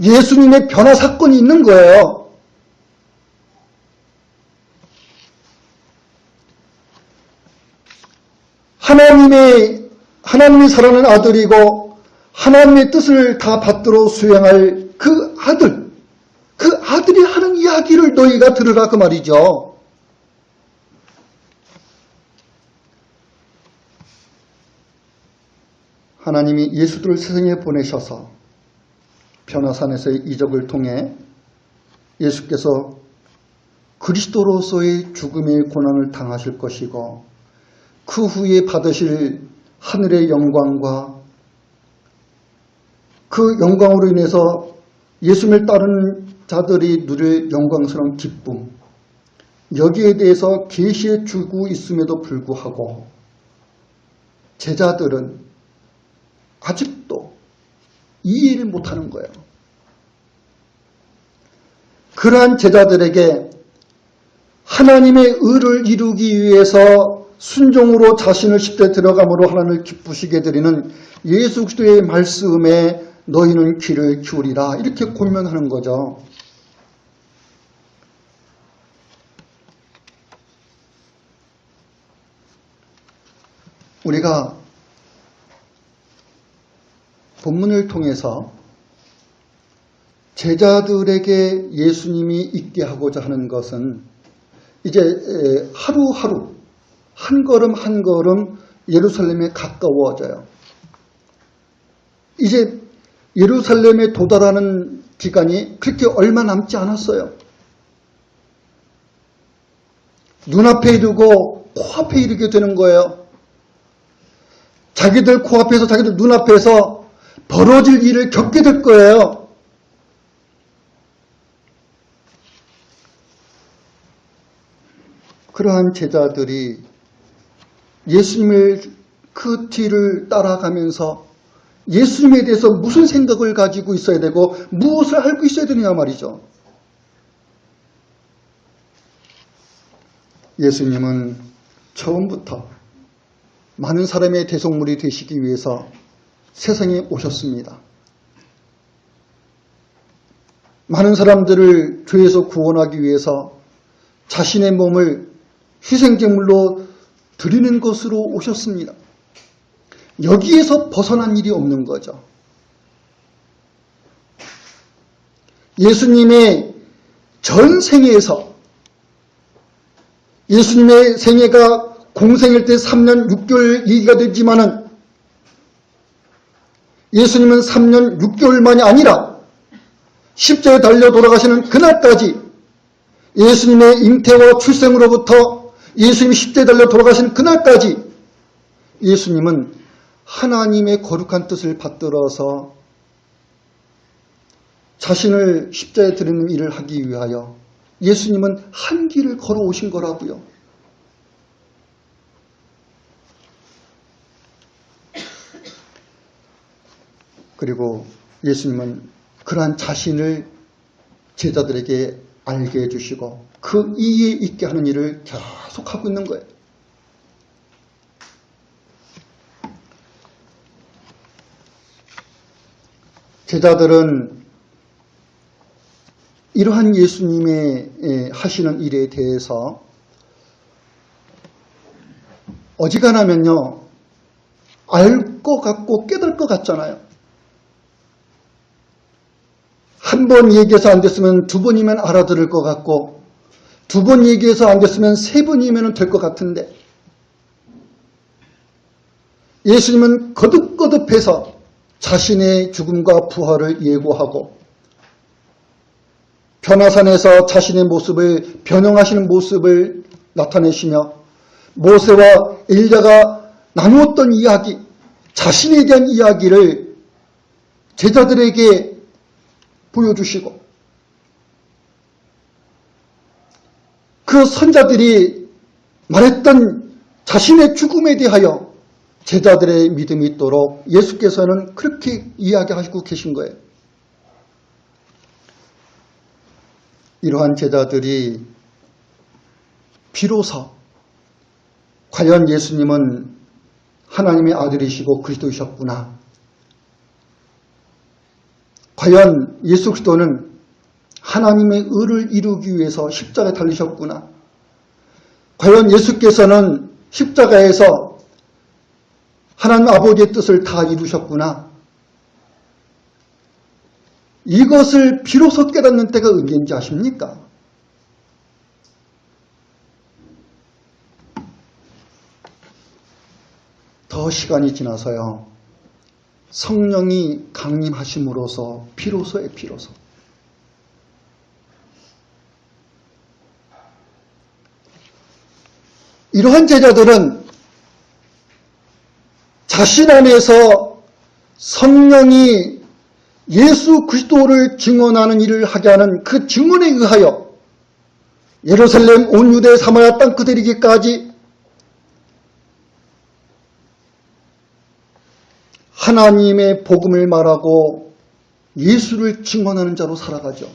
예수님의 변화 사건이 있는 거예요. 하나님이 사랑하는 아들이고 하나님의 뜻을 다 받들어 수행할 그 아들이 하는 이야기를 너희가 들으라 그 말이죠. 하나님이 예수를 세상에 보내셔서 변화산에서의 이적을 통해 예수께서 그리스도로서의 죽음의 고난을 당하실 것이고 그 후에 받으실 하늘의 영광과 그 영광으로 인해서 예수님을 따르는 자들이 누릴 영광스러운 기쁨, 여기에 대해서 계시해 주고 있음에도 불구하고 제자들은 아직도 이해를 못하는 거예요. 그러한 제자들에게 하나님의 의를 이루기 위해서 순종으로 자신을 10대 들어감으로 하나님을 기쁘시게 드리는 예수 그리스도의 말씀에 너희는 귀를 기울이라 이렇게 권면하는 거죠. 우리가 본문을 통해서 제자들에게 예수님이 있게 하고자 하는 것은 이제 하루하루 한 걸음 한 걸음 예루살렘에 가까워져요. 이제 예루살렘에 도달하는 기간이 그렇게 얼마 남지 않았어요. 눈앞에 이르고 코앞에 이르게 되는 거예요. 자기들 코앞에서 자기들 눈앞에서 벌어질 일을 겪게 될 거예요. 그러한 제자들이 예수님을 그 뒤를 따라가면서 예수님에 대해서 무슨 생각을 가지고 있어야 되고 무엇을 알고 있어야 되느냐 말이죠. 예수님은 처음부터 많은 사람의 대속물이 되시기 위해서 세상에 오셨습니다. 많은 사람들을 죄에서 구원하기 위해서 자신의 몸을 희생제물로 드리는 것으로 오셨습니다. 여기에서 벗어난 일이 없는 거죠. 예수님의 전 생애에서 예수님의 생애가 공생일 때 3년 6개월 얘기가 되지만은 예수님은 3년 6개월만이 아니라 십자가에 달려 돌아가시는 그날까지 예수님의 잉태와 출생으로부터 예수님이 십자가에 달려 돌아가시는 그날까지 예수님은 하나님의 거룩한 뜻을 받들어서 자신을 십자가에 드리는 일을 하기 위하여 예수님은 한 길을 걸어오신 거라고요. 그리고 예수님은 그러한 자신을 제자들에게 알게 해주시고 그 이해 있게 하는 일을 계속하고 있는 거예요. 제자들은 이러한 예수님의 하시는 일에 대해서 어지간하면요, 알 것 같고 깨달을 것 같잖아요. 한 번 얘기해서 안 됐으면 두 번이면 알아들을 것 같고, 두 번 얘기해서 안 됐으면 세 번이면 될 것 같은데, 예수님은 거듭거듭해서 자신의 죽음과 부활을 예고하고, 변화산에서 자신의 모습을 변형하시는 모습을 나타내시며, 모세와 엘리야가 나누었던 이야기, 자신에 대한 이야기를 제자들에게 보여주시고, 그 선자들이 말했던 자신의 죽음에 대하여 제자들의 믿음이 있도록 예수께서는 그렇게 이야기하시고 계신 거예요. 이러한 제자들이 비로소 과연 예수님은 하나님의 아들이시고 그리스도이셨구나. 과연 예수 그리스도는 하나님의 의를 이루기 위해서 십자가에 달리셨구나. 과연 예수께서는 십자가에서 하나님 아버지의 뜻을 다 이루셨구나. 이것을 비로소 깨닫는 때가 언제인지 아십니까? 더 시간이 지나서요, 성령이 강림하심으로써 비로소의 비로소. 이러한 제자들은 자신 안에서 성령이 예수 그리스도를 증언하는 일을 하게 하는 그 증언에 의하여 예루살렘 온 유대 사마리아 땅 끝이르기까지 하나님의 복음을 말하고 예수를 증언하는 자로 살아가죠.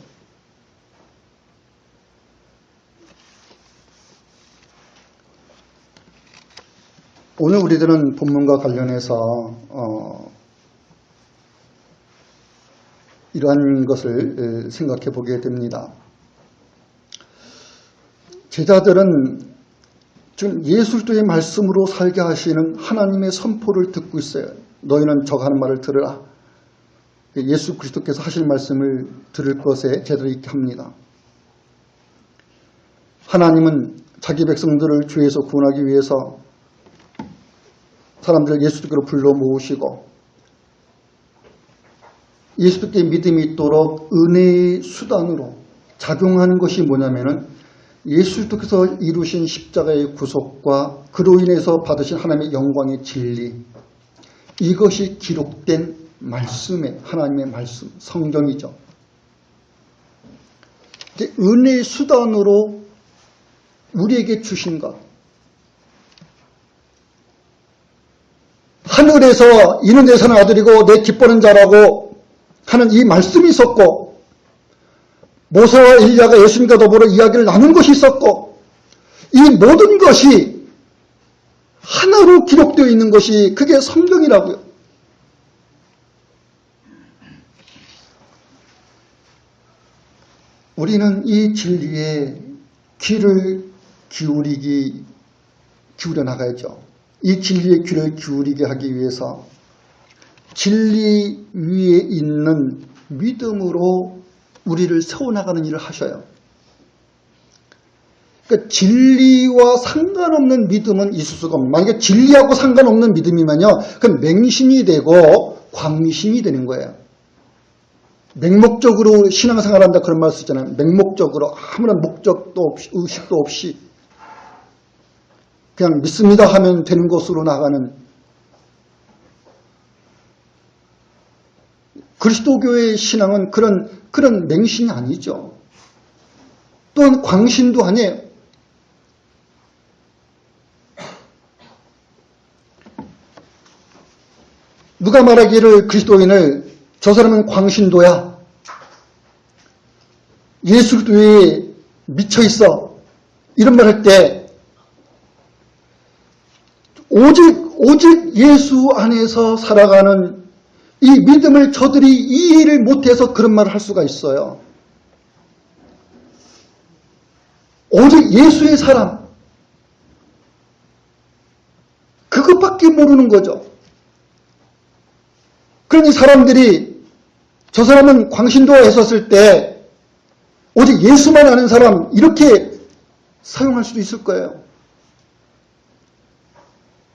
오늘 우리들은 본문과 관련해서 이러한 것을 생각해 보게 됩니다. 제자들은 지금 예수 그리스도의 말씀으로 살게 하시는 하나님의 선포를 듣고 있어요. 너희는 저가 하는 말을 들으라. 예수 그리스도께서 하실 말씀을 들을 것에 제대로 있게 합니다. 하나님은 자기 백성들을 죄에서 구원하기 위해서 사람들을 예수께로 불러 모으시고 예수께 믿음이 있도록 은혜의 수단으로 작용하는 것이 뭐냐면은 예수께서 이루신 십자가의 구속과 그로 인해서 받으신 하나님의 영광의 진리, 이것이 기록된 말씀의 하나님의 말씀, 성경이죠. 이제 은혜의 수단으로 우리에게 주신 것, 하늘에서 이는 내 사는 아들이고 내 기뻐하는 자라고 하는 이 말씀이 있었고, 모세와 엘리야가 예수님과 더불어 이야기를 나눈 것이 있었고, 이 모든 것이 하나로 기록되어 있는 것이 그게 성경이라고요. 우리는 이 진리에 귀를 기울여 나가야죠. 이 진리의 귀를 기울이게 하기 위해서 진리 위에 있는 믿음으로 우리를 세워나가는 일을 하셔요. 그러니까 진리와 상관없는 믿음은 있을 수가 없는, 만약에 진리하고 상관없는 믿음이면요, 그건 맹신이 되고 광미심이 되는 거예요. 맹목적으로 신앙생활을 한다 그런 말 쓰잖아요. 맹목적으로 아무런 목적도 없이 의식도 없이 그냥 믿습니다 하면 되는 것으로 나가는, 그리스도교의 신앙은 그런 맹신이 아니죠. 또한 광신도 아니에요. 누가 말하기를 그리스도인을 저 사람은 광신도야, 예수 그리스도에 미쳐 있어, 이런 말 할 때 오직 예수 안에서 살아가는 이 믿음을 저들이 이해를 못해서 그런 말을 할 수가 있어요. 오직 예수의 사람, 그것밖에 모르는 거죠. 그러니 사람들이 저 사람은 광신도에 있었을 때 오직 예수만 아는 사람, 이렇게 사용할 수도 있을 거예요.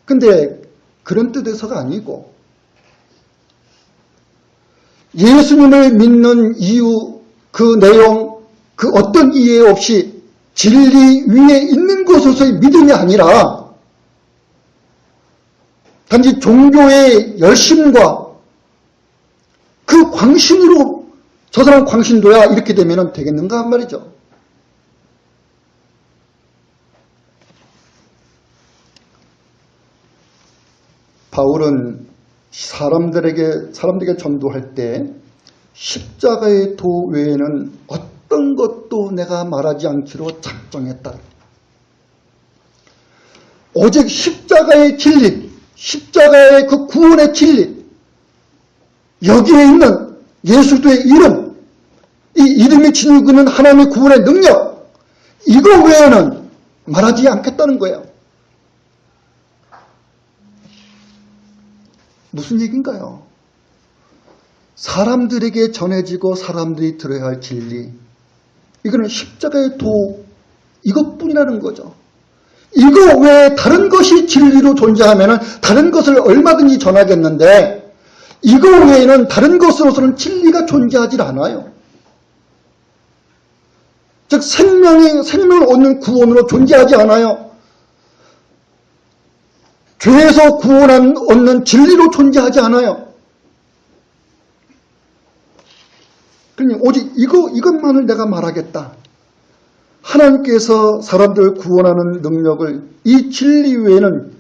근데 그런 뜻에서가 아니고, 예수님을 믿는 이유, 그 내용, 그 어떤 이해 없이 진리 위에 있는 것으로서의 믿음이 아니라 단지 종교의 열심과 그 광신으로 저 사람 광신도야 이렇게 되면 되겠는가 한 말이죠. 바울은 사람들에게 전도할 때 십자가의 도 외에는 어떤 것도 내가 말하지 않기로 작정했다. 오직 십자가의 진리, 십자가의 그 구원의 진리, 여기에 있는 예수의 이름, 이 이름이 지니고 있는 하나님의 구원의 능력, 이거 외에는 말하지 않겠다는 거예요. 무슨 얘기인가요? 사람들에게 전해지고 사람들이 들어야 할 진리, 이거는 십자가의 도, 이것뿐이라는 거죠. 이거 외에 다른 것이 진리로 존재하면 다른 것을 얼마든지 전하겠는데, 이거 외에는 다른 것으로서는 진리가 존재하지 않아요. 즉 생명을 얻는 구원으로 존재하지 않아요. 죄에서 구원 얻는 진리로 존재하지 않아요. 그러니 오직 이것만을 내가 말하겠다. 하나님께서 사람들을 구원하는 능력을 이 진리 외에는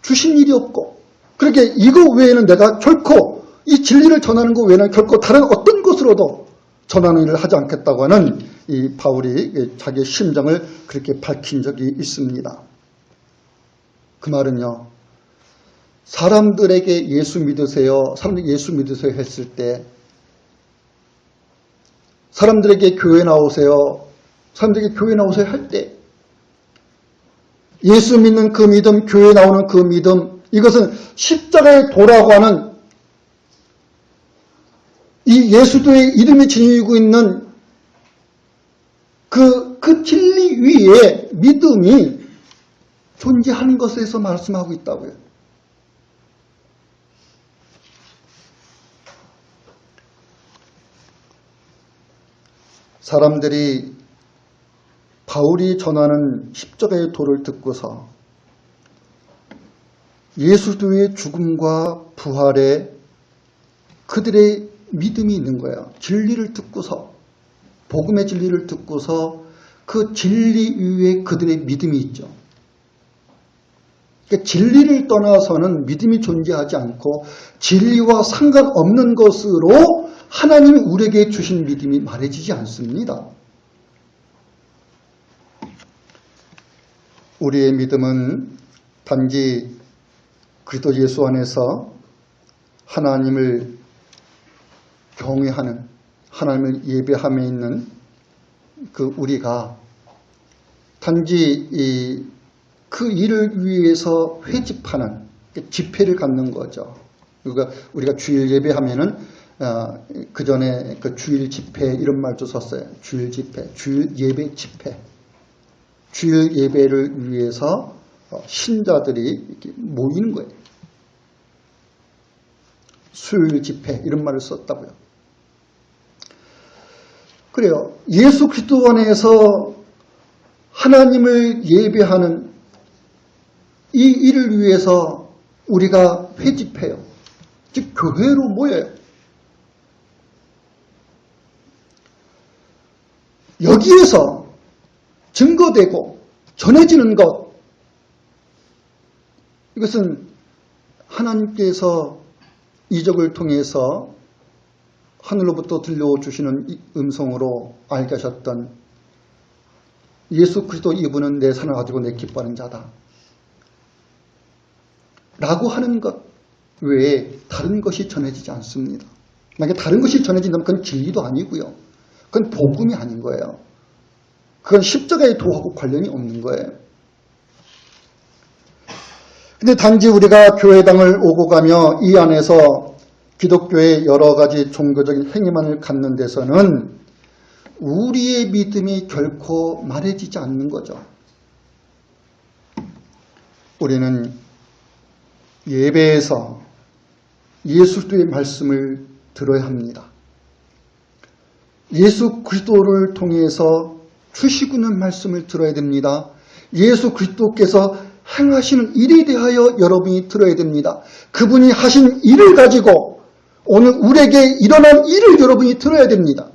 주신 일이 없고, 그렇게 이거 외에는 내가 결코 이 진리를 전하는 것 외에는 결코 다른 어떤 것으로도 전하는 일을 하지 않겠다고 하는 이 바울이 자기의 심정을 그렇게 밝힌 적이 있습니다. 그 말은요, 사람들에게 예수 믿으세요, 사람들이 예수 믿으세요 했을 때, 사람들에게 교회 나오세요, 사람들에게 교회 나오세요 할 때, 예수 믿는 그 믿음, 교회 나오는 그 믿음, 이것은 십자가의 도라고 하는 이 예수도의 이름이 지니고 있는 그 진리 위에 믿음이 존재하는 것에서 말씀하고 있다고요. 사람들이 바울이 전하는 십자가의 도를 듣고서 예수도의 죽음과 부활에 그들의 믿음이 있는 거예요. 진리를 듣고서, 복음의 진리를 듣고서 그 진리 위에 그들의 믿음이 있죠. 그러니까 진리를 떠나서는 믿음이 존재하지 않고 진리와 상관없는 것으로 하나님이 우리에게 주신 믿음이 말해지지 않습니다. 우리의 믿음은 단지 그리스도 예수 안에서 하나님을 경외하는, 하나님을 예배함에 있는 그 우리가 단지 그 일을 위해서 회집하는 집회를 갖는 거죠. 그러니까 우리가 주일 예배하면은 그 전에 그 주일 집회 이런 말도 썼어요. 주일 집회, 주일 예배 집회. 주일 예배를 위해서 신자들이 이렇게 모이는 거예요. 수요일 집회 이런 말을 썼다고요. 그래요. 예수 그리스도 안에서 하나님을 예배하는 이 일을 위해서 우리가 회집해요. 즉 교회로 모여요. 여기에서 증거되고 전해지는 것, 이것은 하나님께서 이적을 통해서 하늘로부터 들려주시는 음성으로 알게 하셨던 예수 그리스도 이분은 내 산을 가지고 내 기뻐하는 자다 라고 하는 것, 외에 다른 것이 전해지지 않습니다. 만약에 다른 것이 전해진다면 그건 진리도 아니고요. 그건 복음이 아닌 거예요. 그건 십자가의 도하고 관련이 없는 거예요. 근데 단지 우리가 교회당을 오고 가며 이 안에서 기독교의 여러 가지 종교적인 행위만을 갖는 데서는 우리의 믿음이 결코 말해지지 않는 거죠. 우리는 예배에서 예수 그리스도의 말씀을 들어야 합니다. 예수 그리스도를 통해서 주시고는 말씀을 들어야 됩니다. 예수 그리스도께서 행하시는 일에 대하여 여러분이 들어야 됩니다. 그분이 하신 일을 가지고 오늘 우리에게 일어난 일을 여러분이 들어야 됩니다.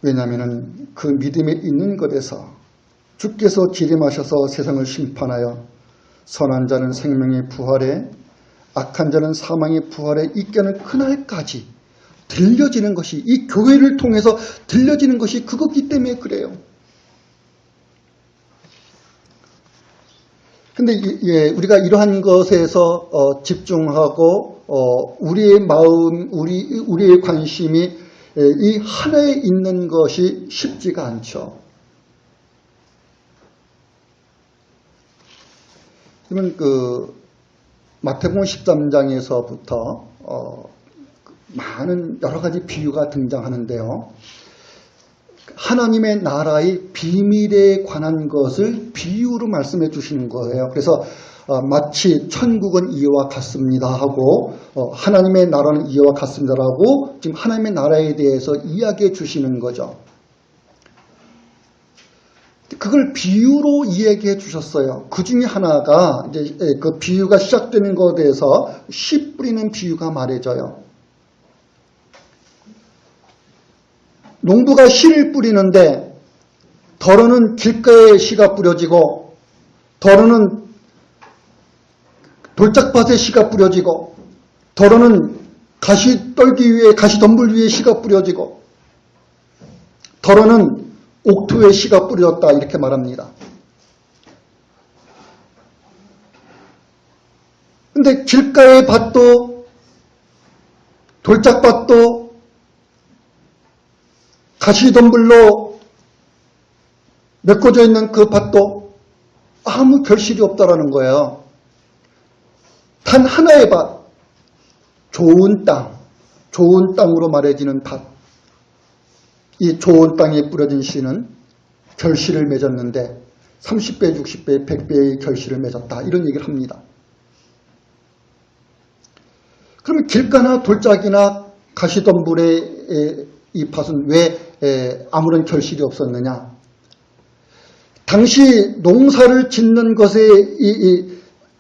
왜냐하면 그 믿음에 있는 것에서 주께서 기름하셔서 세상을 심판하여 선한 자는 생명의 부활에 악한 자는 사망의 부활에 있게 하는 그날까지 들려지는 것이, 이 교회를 통해서 들려지는 것이 그거기 때문에 그래요. 근데 우리가 이러한 것에서 집중하고 우리의 마음, 우리의 관심이 이 하나에 있는 것이 쉽지가 않죠. 그러면 마태복음 13장에서부터 많은 여러 가지 비유가 등장하는데요. 하나님의 나라의 비밀에 관한 것을 비유로 말씀해 주시는 거예요. 그래서 마치 천국은 이와 같습니다 하고 하나님의 나라는 이와 같습니다라고 지금 하나님의 나라에 대해서 이야기해 주시는 거죠. 그걸 비유로 이야기해 주셨어요. 그 중에 하나가 이제 그 비유가 시작되는 것에 대해서 씨 뿌리는 비유가 말해져요. 농부가 씨를 뿌리는데 덜어는 길가에 씨가 뿌려지고 덜어는 돌짝밭에 씨가 뿌려지고 덜어는 가시떨기 위에 가시덤불 위에 씨가 뿌려지고 덜어는 옥토에 씨가 뿌려졌다 이렇게 말합니다. 근데 길가의 밭도 돌짝밭도 가시덤불로 메꿔져 있는 그 밭도 아무 결실이 없다라는 거예요. 단 하나의 밭, 좋은 땅으로 말해지는 밭. 이 좋은 땅에 뿌려진 씨는 결실을 맺었는데 30배, 60배, 100배의 결실을 맺었다. 이런 얘기를 합니다. 그러면 길가나 돌짝이나 가시덤불의 이 밭은 왜 아무런 결실이 없었느냐? 당시 농사를 짓는 것에 이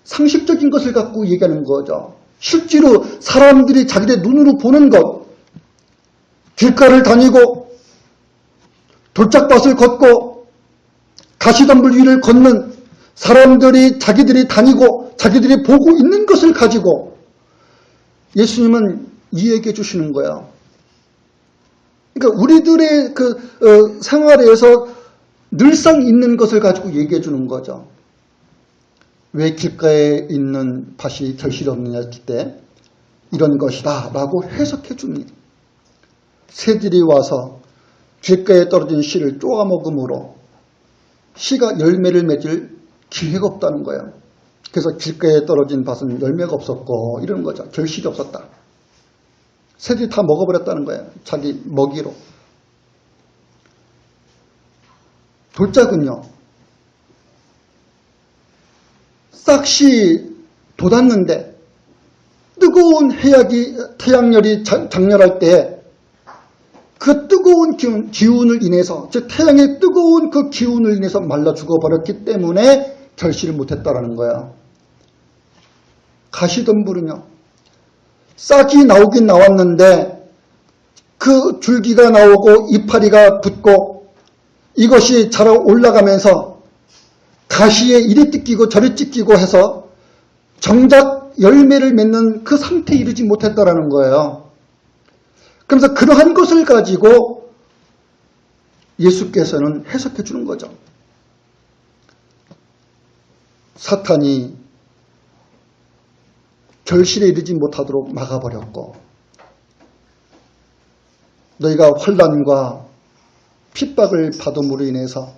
상식적인 것을 갖고 얘기하는 거죠. 실제로 사람들이 자기들 눈으로 보는 것, 길가를 다니고 돌짝밭을 걷고 가시덤불 위를 걷는 사람들이 자기들이 다니고 자기들이 보고 있는 것을 가지고 예수님은 이야기해 주시는 거예요. 그러니까 우리들의 생활에서 늘상 있는 것을 가지고 얘기해 주는 거죠. 왜 길가에 있는 밭이 결실이 없느냐 했을 때 이런 것이다 라고 해석해 줍니다. 새들이 와서 길가에 떨어진 씨를 쪼아 먹음으로 씨가 열매를 맺을 기회가 없다는 거예요. 그래서 길가에 떨어진 밭은 열매가 없었고 이런 거죠. 결실이 없었다. 새들이 다 먹어버렸다는 거예요. 자기 먹이로. 돌짝은요. 싹시 돋았는데 뜨거운 태양열이 장렬할 때 그 뜨거운 기운을 인해서, 즉 태양의 뜨거운 그 기운을 인해서 말라 죽어버렸기 때문에 결실을 못했다라는 거예요. 가시덤불은요. 싹이 나오긴 나왔는데 그 줄기가 나오고 이파리가 붙고 이것이 자라 올라가면서 가시에 이리 뜯기고 저리 찢기고 해서 정작 열매를 맺는 그 상태에 이르지 못했다라는 거예요. 그래서 그러한 것을 가지고 예수께서는 해석해 주는 거죠. 사탄이 결실에 이르지 못하도록 막아버렸고, 너희가 환난과 핍박을 받음으로 인해서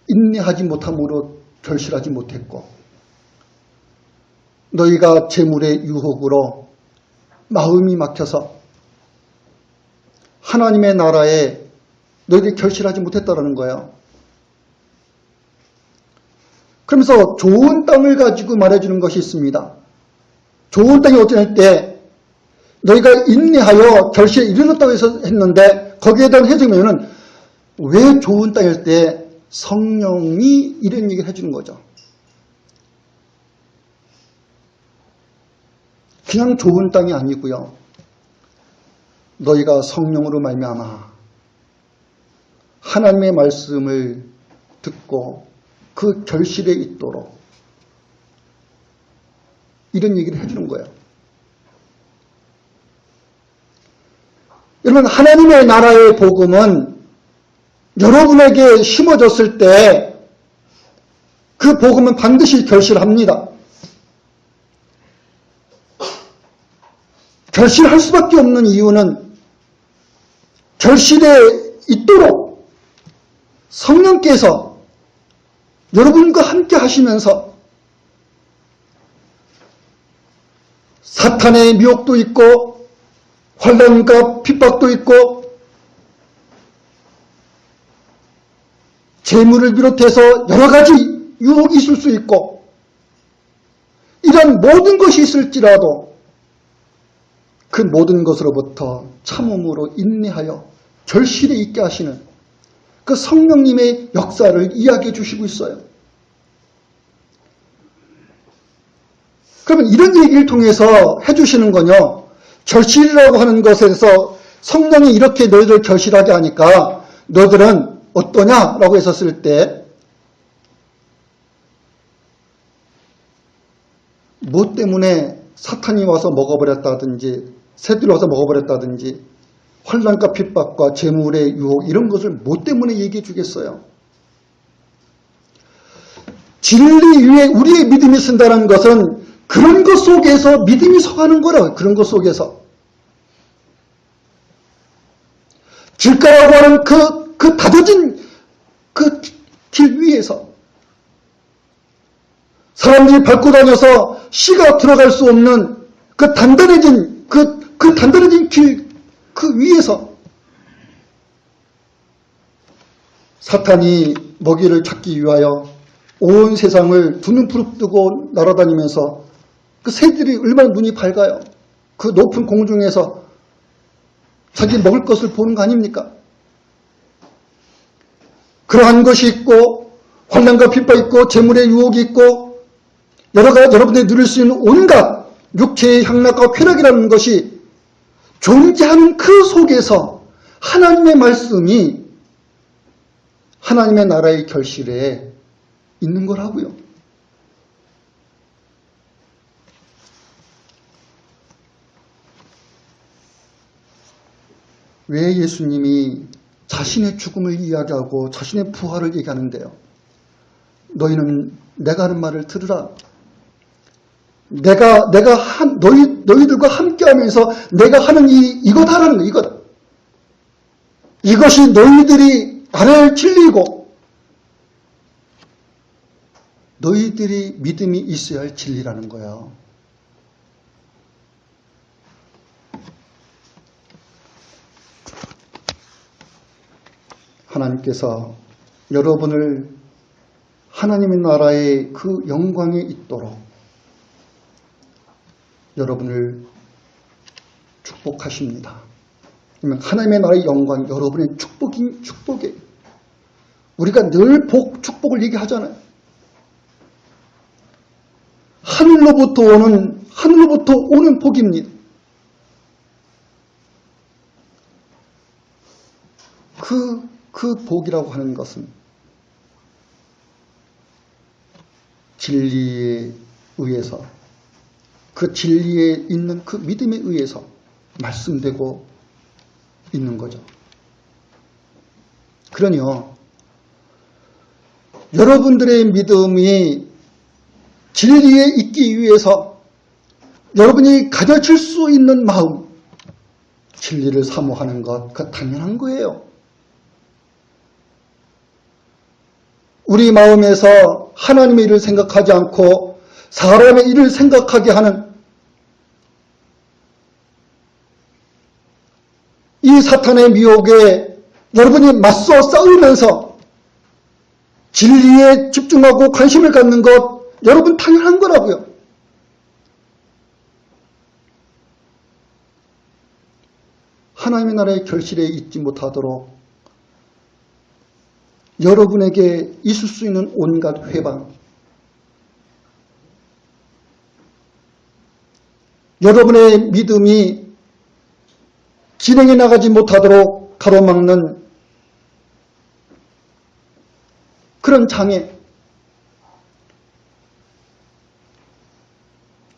인내하지 못함으로 결실하지 못했고, 너희가 재물의 유혹으로 마음이 막혀서 하나님의 나라에 너희들이 결실하지 못했다라는 거예요. 그러면서 좋은 땅을 가지고 말해주는 것이 있습니다. 좋은 땅이 어찌할 때 너희가 인내하여 결실에 이르렀다고 해서 했는데, 거기에 대한 해석이면은 왜 좋은 땅일 때 성령이 이런 얘기를 해주는 거죠. 그냥 좋은 땅이 아니고요. 너희가 성령으로 말미암아 하나님의 말씀을 듣고 그 결실에 있도록 이런 얘기를 해주는 거예요. 여러분, 하나님의 나라의 복음은 여러분에게 심어졌을 때 그 복음은 반드시 결실합니다. 결실할 수밖에 없는 이유는 결실에 있도록 성령께서 여러분과 함께 하시면서 사탄의 미혹도 있고 환난과 핍박도 있고 재물을 비롯해서 여러 가지 유혹이 있을 수 있고, 이런 모든 것이 있을지라도 그 모든 것으로부터 참음으로 인내하여 결실에 있게 하시는 그 성령님의 역사를 이야기해 주시고 있어요. 그러면 이런 얘기를 통해서 해주시는 건요, 결실이라고 하는 것에서 성령이 이렇게 너희들 결실하게 하니까 너희들은 어떠냐라고 했었을 때, 뭐 때문에 사탄이 와서 먹어버렸다든지 새들이 와서 먹어버렸다든지 환난과 핍박과 재물의 유혹, 이런 것을 뭐 때문에 얘기해 주겠어요? 진리 위에 우리의 믿음이 쓴다는 것은 그런 것 속에서 믿음이 서가는 거라고요. 그런 것 속에서. 길가라고 하는 그 다져진 그 길 위에서 사람들이 밟고 다녀서 씨가 들어갈 수 없는 그 단단해진 단단해진 길 그 위에서 사탄이 먹이를 찾기 위하여 온 세상을 두 눈 부릅뜨고 날아다니면서 그 새들이 얼마나 눈이 밝아요. 그 높은 공중에서 자기 먹을 것을 보는 거 아닙니까? 그러한 것이 있고 환난과 핍박이 있고 재물의 유혹이 있고 여러분들이 누릴 수 있는 온갖 육체의 향락과 쾌락이라는 것이 존재하는 그 속에서 하나님의 말씀이 하나님의 나라의 결실에 있는 거라고요. 왜 예수님이 자신의 죽음을 이야기하고 자신의 부활을 얘기하는데요? 너희는 내가 하는 말을 들으라. 너희들과 함께하면서 내가 하는 이것 하라는 거, 이것. 이것이 너희들이 알아야 할 진리이고 너희들이 믿음이 있어야 할 진리라는 거예요. 하나님께서 여러분을 하나님의 나라의 그 영광에 있도록 여러분을 축복하십니다. 하나님의 나라의 영광, 여러분의 축복이에요. 우리가 늘 축복을 얘기하잖아요. 하늘로부터 오는 복입니다. 그 복이라고 하는 것은 진리에 의해서, 그 진리에 있는 그 믿음에 의해서 말씀되고 있는 거죠. 그러니요, 여러분들의 믿음이 진리에 있기 위해서 여러분이 가져질 수 있는 마음, 진리를 사모하는 것, 그 당연한 거예요. 우리 마음에서 하나님의 일을 생각하지 않고 사람의 일을 생각하게 하는 이 사탄의 미혹에 여러분이 맞서 싸우면서 진리에 집중하고 관심을 갖는 것, 여러분 당연한 거라고요. 하나님의 나라의 결실에 있지 못하도록 여러분에게 있을 수 있는 온갖 회방, 여러분의 믿음이 진행해 나가지 못하도록 가로막는 그런 장애,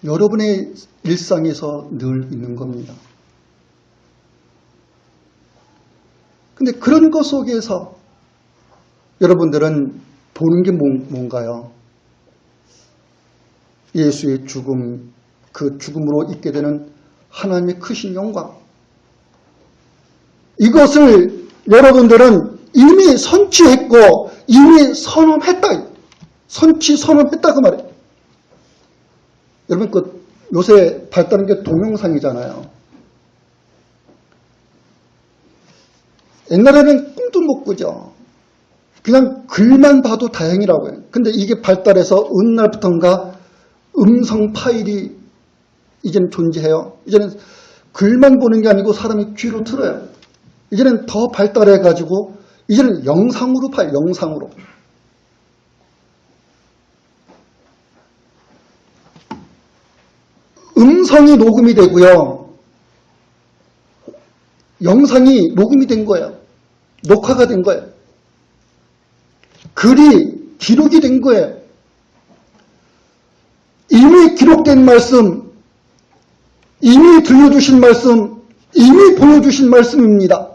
여러분의 일상에서 늘 있는 겁니다. 근데 그런 것 속에서 여러분들은 보는 게 뭔가요? 예수의 죽음, 그 죽음으로 있게 되는 하나님의 크신 영광. 이것을 여러분들은 이미 선취했고 이미 선언했다. 선언했다 그 말이에요. 여러분 그 요새 발달한 게 동영상이잖아요. 옛날에는 꿈도 못 꾸죠. 그냥 글만 봐도 다행이라고요. 근데 이게 발달해서 어느 날부터인가 음성 파일이 이제는 존재해요. 이제는 글만 보는 게 아니고 사람이 귀로 들어요. 이제는 더 발달해가지고 이제는 영상으로 봐요. 영상으로. 음성이 녹음이 되고요. 영상이 녹음이 된 거예요. 녹화가 된 거예요. 글이 기록이 된 거예요. 이미 기록된 말씀, 이미 들려주신 말씀, 이미 보여주신 말씀입니다.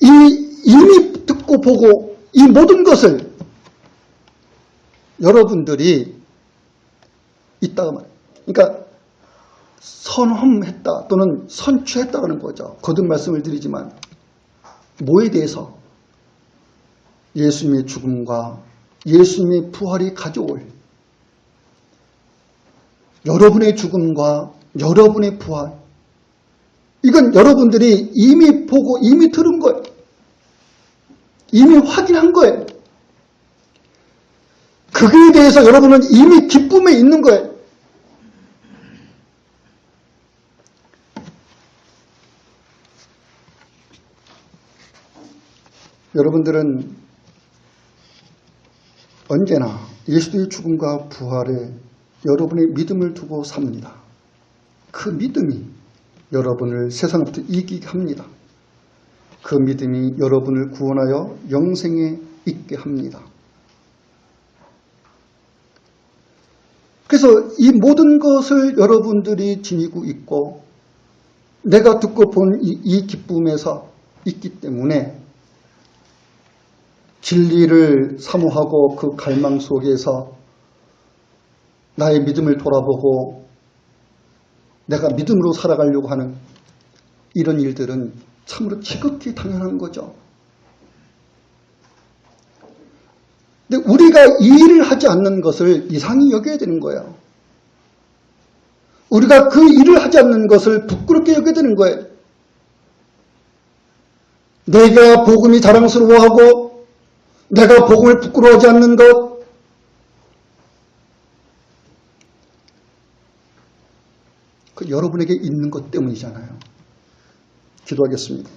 이미 듣고 보고 이 모든 것을 여러분들이 있다고 말해요. 그러니까 선언했다 또는 선취했다는 거죠. 거듭 말씀을 드리지만 뭐에 대해서? 예수님의 죽음과 예수님의 부활이 가져올 여러분의 죽음과 여러분의 부활, 이건 여러분들이 이미 보고 이미 들은 거예요. 이미 확인한 거예요. 그거에 대해서 여러분은 이미 기쁨에 있는 거예요. 여러분들은 언제나 예수의 죽음과 부활에 여러분의 믿음을 두고 삽니다. 그 믿음이 여러분을 세상부터 이기게 합니다. 그 믿음이 여러분을 구원하여 영생에 있게 합니다. 그래서 이 모든 것을 여러분들이 지니고 있고 내가 듣고 본 이 기쁨에서 있기 때문에 진리를 사모하고 그 갈망 속에서 나의 믿음을 돌아보고 내가 믿음으로 살아가려고 하는 이런 일들은 참으로 지극히 당연한 거죠. 근데 우리가 이 일을 하지 않는 것을 이상히 여겨야 되는 거예요. 우리가 그 일을 하지 않는 것을 부끄럽게 여겨야 되는 거예요. 내가 복음이 자랑스러워하고 내가 복음을 부끄러워하지 않는 것, 그 여러분에게 있는 것 때문이잖아요. 기도하겠습니다.